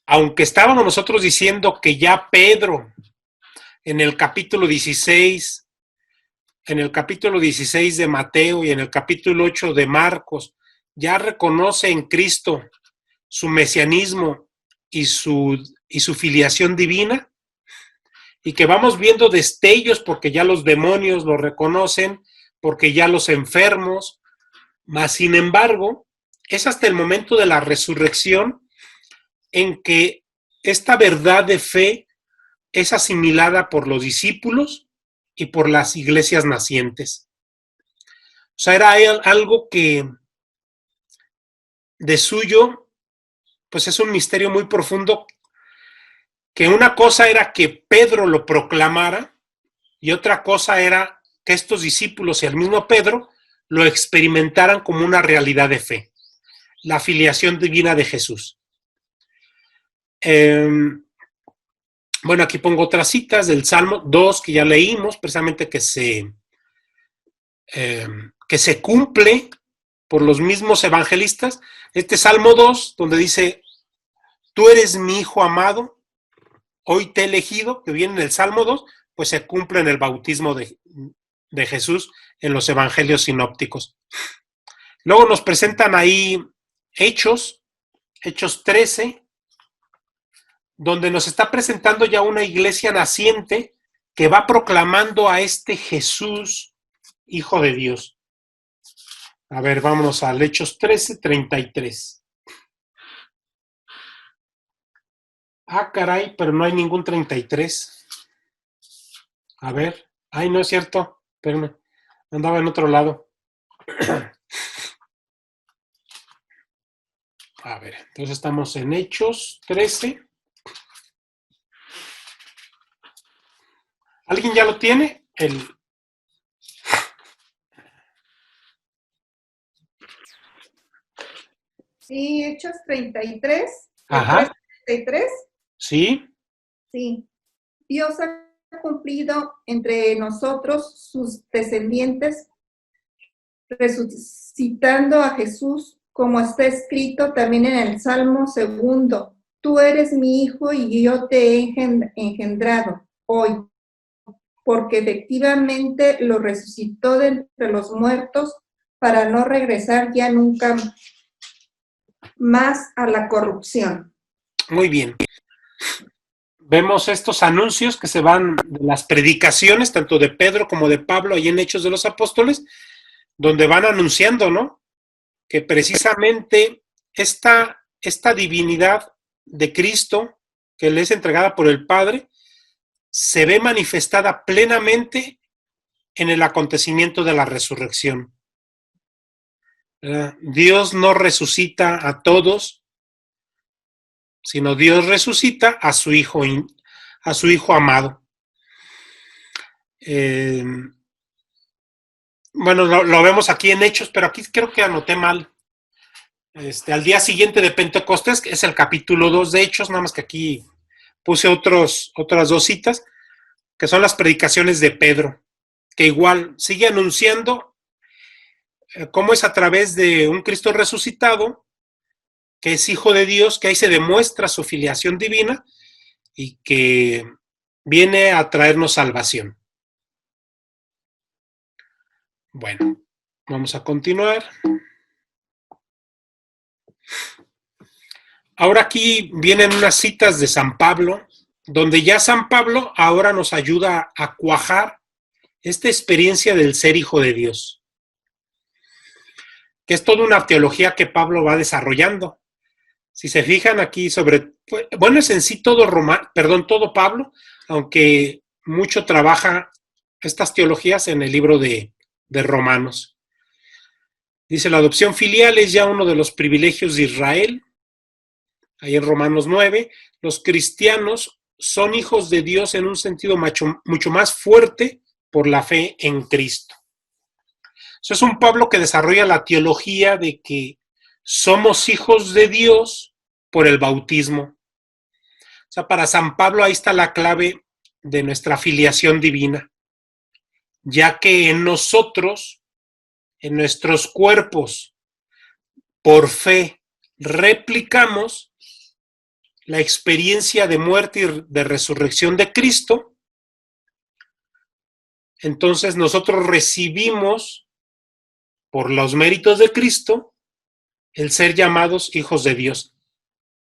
Aunque estábamos nosotros diciendo que ya Pedro, en el capítulo 16 de Mateo y en el capítulo 8 de Marcos, ya reconoce en Cristo su mesianismo y su filiación divina, y que vamos viendo destellos porque ya los demonios lo reconocen, porque ya los enfermos, mas sin embargo, es hasta el momento de la resurrección en que esta verdad de fe es asimilada por los discípulos y por las iglesias nacientes. O sea, era algo que de suyo, pues es un misterio muy profundo, que una cosa era que Pedro lo proclamara y otra cosa era que estos discípulos y el mismo Pedro lo experimentaran como una realidad de fe, la filiación divina de Jesús. Bueno, aquí pongo otras citas del Salmo 2 que ya leímos, precisamente que se cumple por los mismos evangelistas. Este Salmo 2, donde dice, tú eres mi hijo amado, hoy te he elegido, que viene en el Salmo 2, pues se cumple en el bautismo de Jesús en los evangelios sinópticos. Luego nos presentan ahí Hechos 13, donde nos está presentando ya una iglesia naciente que va proclamando a este Jesús, Hijo de Dios. A ver, vámonos al Hechos 13, 33. Ah, caray, pero no hay ningún 33. A ver, ay, no es cierto, espérame, andaba en otro lado. A ver, entonces estamos en Hechos 13. ¿Alguien ya lo tiene? Sí, Hechos 33. Ajá. 33. Sí. Sí. Dios ha cumplido entre nosotros sus descendientes, resucitando a Jesús, como está escrito también en el Salmo 2. Tú eres mi hijo y yo te he engendrado hoy, porque efectivamente lo resucitó de entre los muertos, para no regresar ya nunca más a la corrupción. Muy bien. Vemos estos anuncios que se van de las predicaciones, tanto de Pedro como de Pablo, ahí en Hechos de los Apóstoles, donde van anunciando, ¿no? Que precisamente esta divinidad de Cristo, que le es entregada por el Padre, se ve manifestada plenamente en el acontecimiento de la resurrección. ¿Verdad? Dios no resucita a todos, sino Dios resucita a su Hijo amado. Bueno, lo vemos aquí en Hechos, pero aquí creo que anoté mal. Al día siguiente de Pentecostés, que es el capítulo 2 de Hechos, nada más que aquí puse otras dos citas, que son las predicaciones de Pedro, que igual sigue anunciando cómo es a través de un Cristo resucitado, que es Hijo de Dios, que ahí se demuestra su filiación divina y que viene a traernos salvación. Bueno, vamos a continuar. Ahora aquí vienen unas citas de San Pablo, donde ya San Pablo ahora nos ayuda a cuajar esta experiencia del ser hijo de Dios, que es toda una teología que Pablo va desarrollando. Si se fijan aquí bueno, es en sí todo Pablo, aunque mucho trabaja estas teologías en el libro de Romanos. Dice, la adopción filial es ya uno de los privilegios de Israel. Ahí en Romanos 9, los cristianos son hijos de Dios en un sentido mucho más fuerte por la fe en Cristo. Eso es un Pablo que desarrolla la teología de que somos hijos de Dios por el bautismo. O sea, para San Pablo ahí está la clave de nuestra filiación divina, ya que en nosotros, en nuestros cuerpos, por fe, replicamos la experiencia de muerte y de resurrección de Cristo. Entonces nosotros recibimos, por los méritos de Cristo, el ser llamados hijos de Dios,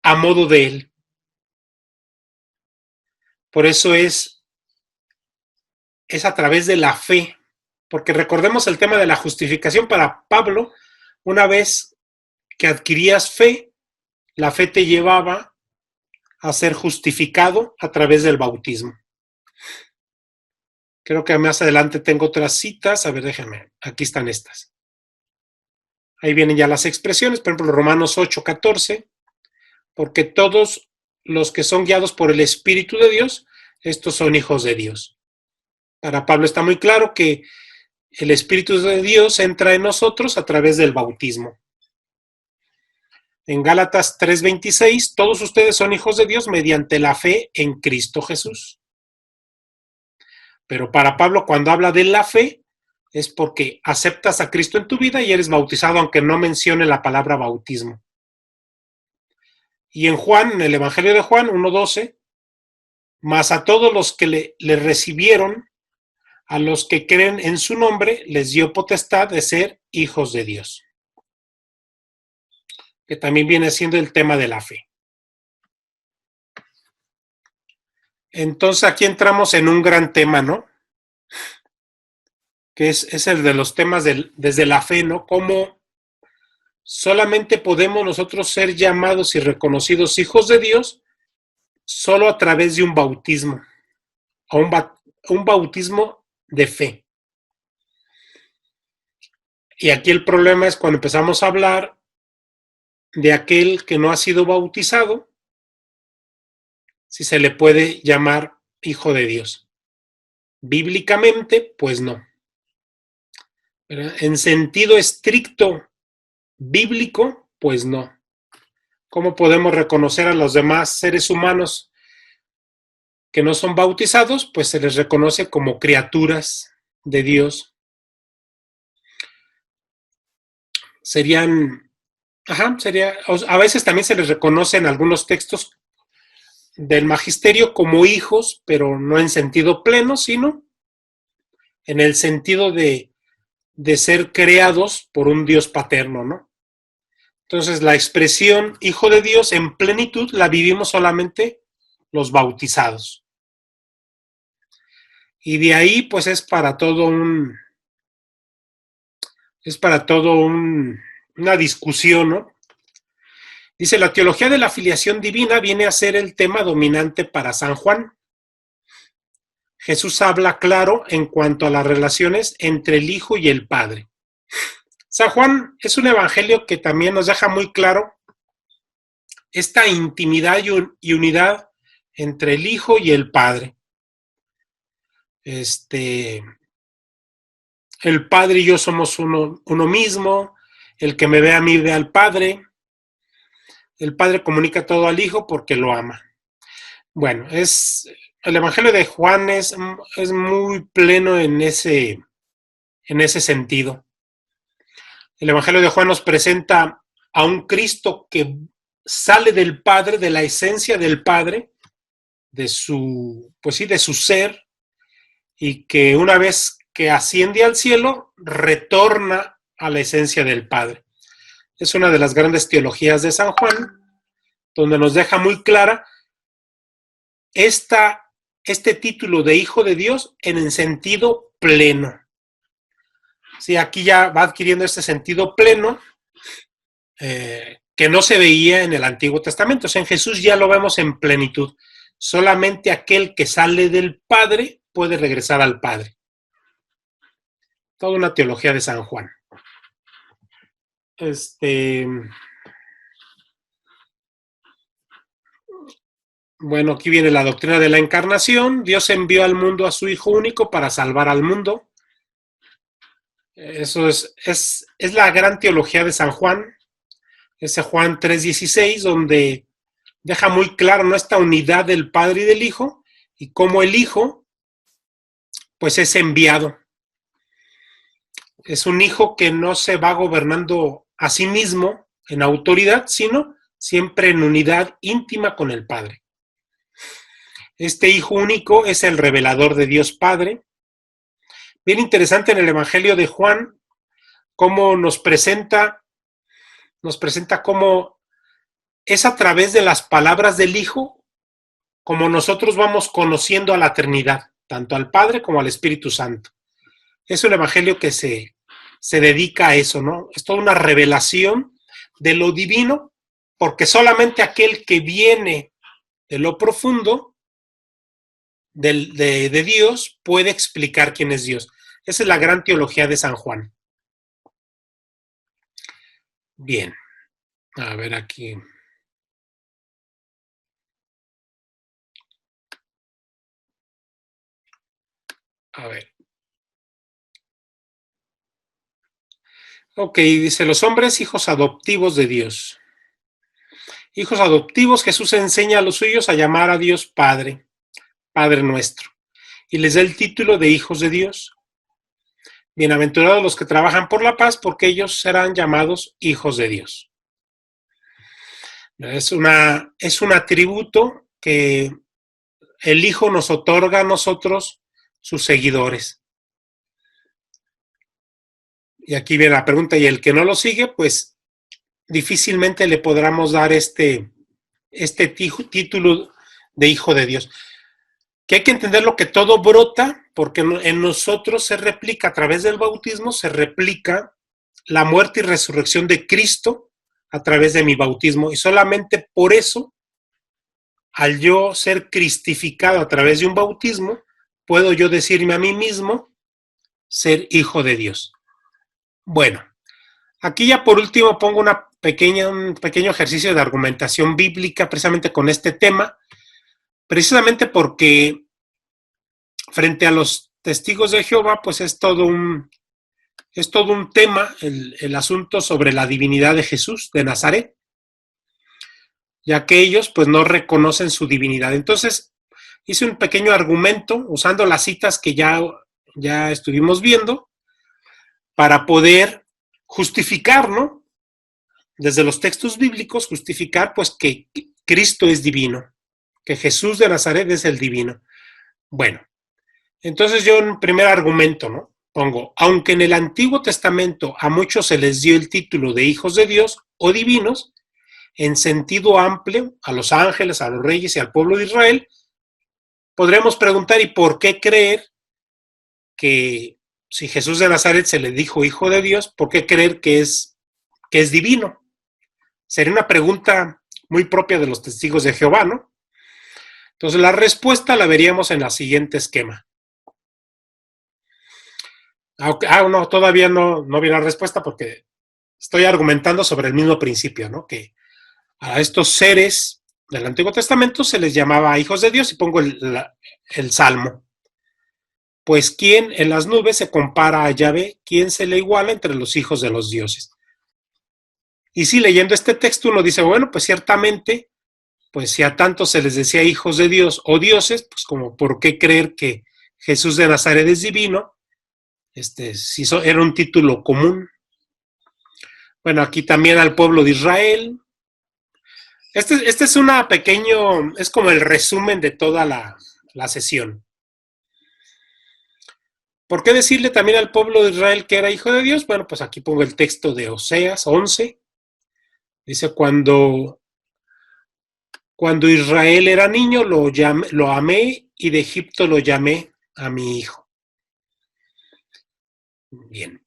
a modo de Él. Por eso es a través de la fe, porque recordemos el tema de la justificación para Pablo. Una vez que adquirías fe, la fe te llevaba a ser justificado a través del bautismo. Creo que más adelante tengo otras citas. A ver, déjenme. Aquí están estas. Ahí vienen ya las expresiones. Por ejemplo, Romanos 8:14. Porque todos los que son guiados por el Espíritu de Dios, estos son hijos de Dios. Para Pablo está muy claro que el Espíritu de Dios entra en nosotros a través del bautismo. En Gálatas 3:26, todos ustedes son hijos de Dios mediante la fe en Cristo Jesús. Pero para Pablo, cuando habla de la fe, es porque aceptas a Cristo en tu vida y eres bautizado, aunque no mencione la palabra bautismo. Y en Juan, en el Evangelio de Juan 1:12, mas a todos los que le recibieron, a los que creen en su nombre, les dio potestad de ser hijos de Dios. Que también viene siendo el tema de la fe. Entonces aquí entramos en un gran tema, ¿no? Que es el de los temas desde la fe, ¿no? Cómo solamente podemos nosotros ser llamados y reconocidos hijos de Dios solo a través de un bautismo, un bautismo de fe. Y aquí el problema es cuando empezamos a hablar de aquel que no ha sido bautizado, si se le puede llamar hijo de Dios. Bíblicamente, pues no. ¿Verdad? En sentido estricto bíblico, pues no. ¿Cómo podemos reconocer a los demás seres humanos que no son bautizados? Pues se les reconoce como criaturas de Dios. A veces también se les reconoce en algunos textos del magisterio como hijos, pero no en sentido pleno, sino en el sentido de de ser creados por un Dios paterno, ¿no? Entonces, la expresión hijo de Dios en plenitud la vivimos solamente los bautizados. Y de ahí, pues, es para todo una discusión, ¿no? Dice, la teología de la filiación divina viene a ser el tema dominante para San Juan. Jesús habla claro en cuanto a las relaciones entre el Hijo y el Padre. San Juan es un evangelio que también nos deja muy claro esta intimidad y unidad entre el Hijo y el Padre. El Padre y yo somos uno mismo, el que me ve a mí ve al Padre, el Padre comunica todo al Hijo porque lo ama. Bueno, el Evangelio de Juan es muy pleno en ese sentido. El Evangelio de Juan nos presenta a un Cristo que sale del Padre, de la esencia del Padre, de su ser, y que una vez que asciende al cielo, retorna a la esencia del Padre. Es una de las grandes teologías de San Juan, donde nos deja muy clara este título de Hijo de Dios en el sentido pleno. Sí, aquí ya va adquiriendo este sentido pleno que no se veía en el Antiguo Testamento. O sea, en Jesús ya lo vemos en plenitud. Solamente aquel que sale del Padre puede regresar al Padre. Toda una teología de San Juan. Bueno, aquí viene la doctrina de la encarnación. Dios envió al mundo a su Hijo único para salvar al mundo. Eso es la gran teología de San Juan. Ese Juan 3:16, donde deja muy claro, ¿no?, esta unidad del Padre y del Hijo, y cómo el Hijo, pues, es enviado. Es un Hijo que no se va gobernando a sí mismo en autoridad, sino siempre en unidad íntima con el Padre. Este Hijo único es el revelador de Dios Padre. Bien interesante en el Evangelio de Juan, cómo nos presenta cómo es a través de las palabras del Hijo como nosotros vamos conociendo a la Trinidad, tanto al Padre como al Espíritu Santo. Es un Evangelio que se dedica a eso, ¿no? Es toda una revelación de lo divino, porque solamente aquel que viene de lo profundo de Dios puede explicar quién es Dios. Esa es la gran teología de San Juan. Bien, a ver aquí. A ver. Ok, dice, los hombres hijos adoptivos de Dios. Hijos adoptivos, Jesús enseña a los suyos a llamar a Dios Padre, Padre nuestro, y les da el título de hijos de Dios. Bienaventurados los que trabajan por la paz, porque ellos serán llamados hijos de Dios. Es un atributo que el Hijo nos otorga a nosotros, sus seguidores. Y aquí viene la pregunta, y el que no lo sigue, pues difícilmente le podremos dar este título de hijo de Dios. Que hay que entender lo que todo brota, porque en nosotros se replica, a través del bautismo, se replica la muerte y resurrección de Cristo a través de mi bautismo. Y solamente por eso, al yo ser cristificado a través de un bautismo, puedo yo decirme a mí mismo ser hijo de Dios. Bueno, aquí ya por último pongo un pequeño ejercicio de argumentación bíblica precisamente con este tema, precisamente porque frente a los testigos de Jehová, pues es todo un tema el asunto sobre la divinidad de Jesús de Nazaret, ya que ellos pues no reconocen su divinidad. Entonces hice un pequeño argumento usando las citas que ya estuvimos viendo para poder justificar, ¿no?, desde los textos bíblicos, justificar pues que Cristo es divino, que Jesús de Nazaret es el divino. Bueno, entonces yo un primer argumento, ¿no? pongo, aunque en el Antiguo Testamento a muchos se les dio el título de hijos de Dios o divinos, en sentido amplio, a los ángeles, a los reyes y al pueblo de Israel, podremos preguntar, ¿y por qué creer que si Jesús de Nazaret se le dijo hijo de Dios, por qué creer que es divino? Sería una pregunta muy propia de los testigos de Jehová, ¿no? Entonces la respuesta la veríamos en el siguiente esquema. No, todavía no vi la respuesta porque estoy argumentando sobre el mismo principio, ¿no? Que a estos seres del Antiguo Testamento se les llamaba hijos de Dios, y pongo el Salmo. Pues ¿quién en las nubes se compara a Yahvé? ¿Quién se le iguala entre los hijos de los dioses? Y si leyendo este texto uno dice, bueno, pues ciertamente, pues si a tantos se les decía hijos de Dios o dioses, pues como por qué creer que Jesús de Nazaret es divino, si era un título común. Bueno, aquí también al pueblo de Israel. Este es es como el resumen de toda la sesión. ¿Por qué decirle también al pueblo de Israel que era hijo de Dios? Bueno, pues aquí pongo el texto de Oseas 11. Dice, cuando Israel era niño, lo amé, y de Egipto lo llamé a mi hijo. Bien.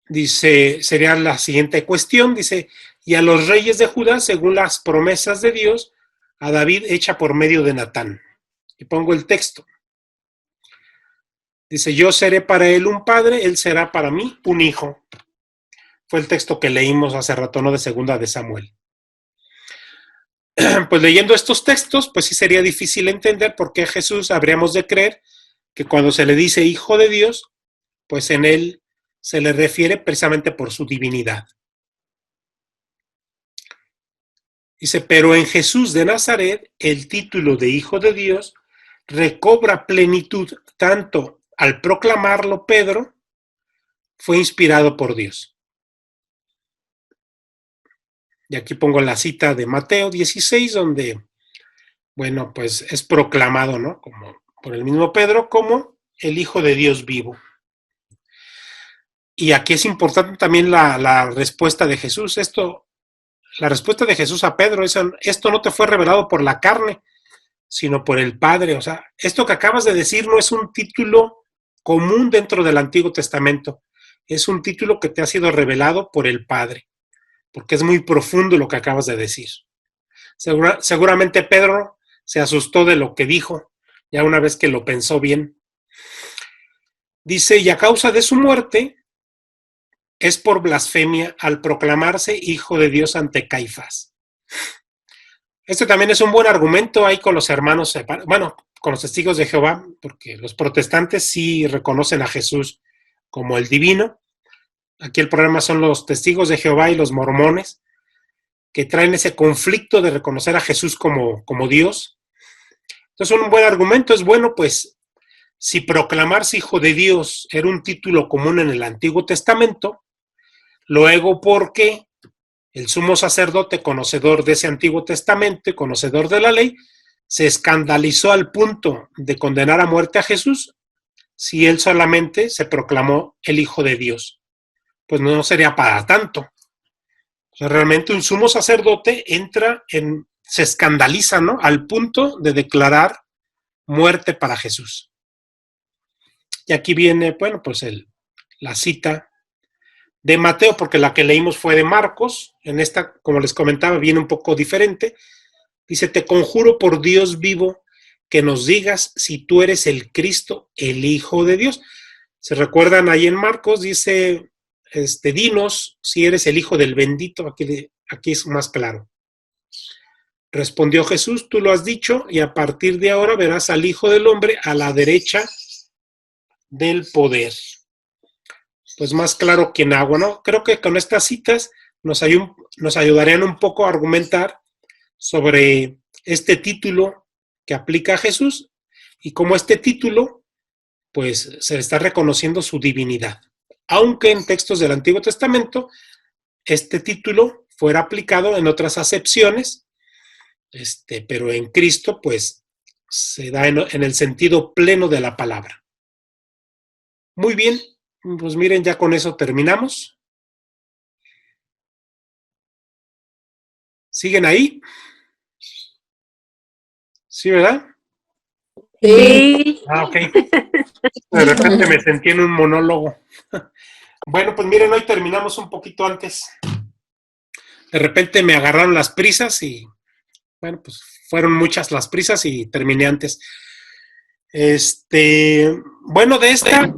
Dice, sería la siguiente cuestión, dice, y a los reyes de Judá, según las promesas de Dios, a David hecha por medio de Natán. Y pongo el texto. Dice, yo seré para él un padre, él será para mí un hijo. Fue el texto que leímos hace rato, ¿no? De segunda de Samuel. Pues leyendo estos textos, pues sí sería difícil entender por qué Jesús habríamos de creer que cuando se le dice hijo de Dios, pues en él se le refiere precisamente por su divinidad. Dice, pero en Jesús de Nazaret, el título de hijo de Dios recobra plenitud tanto al proclamarlo Pedro, fue inspirado por Dios. Y aquí pongo la cita de Mateo 16, donde, bueno, pues es proclamado, ¿no? Como por el mismo Pedro, como el Hijo de Dios vivo. Y aquí es importante también la respuesta de Jesús. La respuesta de Jesús a Pedro es, esto no te fue revelado por la carne, sino por el Padre. O sea, esto que acabas de decir no es un título común dentro del Antiguo Testamento. Es un título que te ha sido revelado por el Padre, porque es muy profundo lo que acabas de decir. Seguramente Pedro se asustó de lo que dijo, ya una vez que lo pensó bien. Dice, y a causa de su muerte, es por blasfemia al proclamarse hijo de Dios ante Caifás. Este también es un buen argumento ahí con los hermanos, bueno, con los testigos de Jehová, porque los protestantes sí reconocen a Jesús como el divino. Aquí el problema son los testigos de Jehová y los mormones, que traen ese conflicto de reconocer a Jesús como Dios. Entonces, un buen argumento es, bueno, pues, si proclamarse hijo de Dios era un título común en el Antiguo Testamento, luego, ¿por qué el sumo sacerdote, conocedor de ese Antiguo Testamento y conocedor de la ley, se escandalizó al punto de condenar a muerte a Jesús si él solamente se proclamó el Hijo de Dios? Pues no sería para tanto. O sea, realmente un sumo sacerdote se escandaliza, ¿no? Al punto de declarar muerte para Jesús. Y aquí viene, bueno, pues la cita de Mateo, porque la que leímos fue de Marcos. En esta, como les comentaba, viene un poco diferente. Dice, te conjuro por Dios vivo que nos digas si tú eres el Cristo, el Hijo de Dios. ¿Se recuerdan ahí en Marcos? Dice, dinos si eres el Hijo del bendito. Aquí es más claro. Respondió Jesús, tú lo has dicho, y a partir de ahora verás al Hijo del Hombre a la derecha del poder. Pues más claro que en agua, ¿no? Creo que con estas citas nos ayudarían un poco a argumentar sobre este título que aplica a Jesús y cómo este título, pues, se le está reconociendo su divinidad. Aunque en textos del Antiguo Testamento este título fuera aplicado en otras acepciones, pero en Cristo, pues, se da en el sentido pleno de la palabra. Muy bien, pues miren, ya con eso terminamos. ¿Siguen ahí? ¿Sí, verdad? Sí. Ah, ok. De repente me sentí en un monólogo. Bueno, pues miren, hoy terminamos un poquito antes. De repente me agarraron las prisas y, bueno, pues fueron muchas las prisas y terminé antes. Bueno, de esta,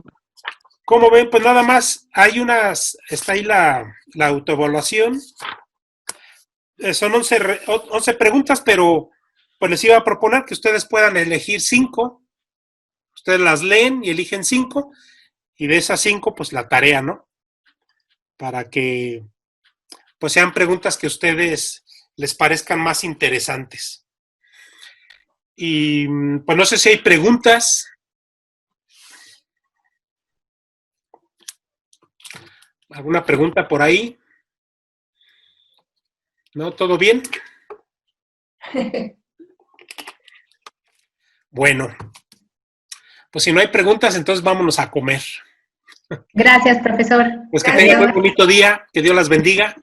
como ven, pues nada más hay está ahí la autoevaluación. Son 11 preguntas, pero pues les iba a proponer que ustedes puedan elegir 5. Ustedes las leen y eligen 5, y de esas 5, pues la tarea, ¿no? Para que pues sean preguntas que a ustedes les parezcan más interesantes. Y pues no sé si hay preguntas. ¿Alguna pregunta por ahí? ¿No? ¿Todo bien? Bueno, pues si no hay preguntas, entonces vámonos a comer. Gracias, profesor. Pues que tengan un bonito día, que Dios las bendiga.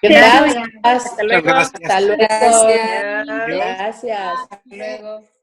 Gracias. Hasta luego. Muchas gracias. Hasta luego. Gracias. Adiós. Gracias. Hasta luego.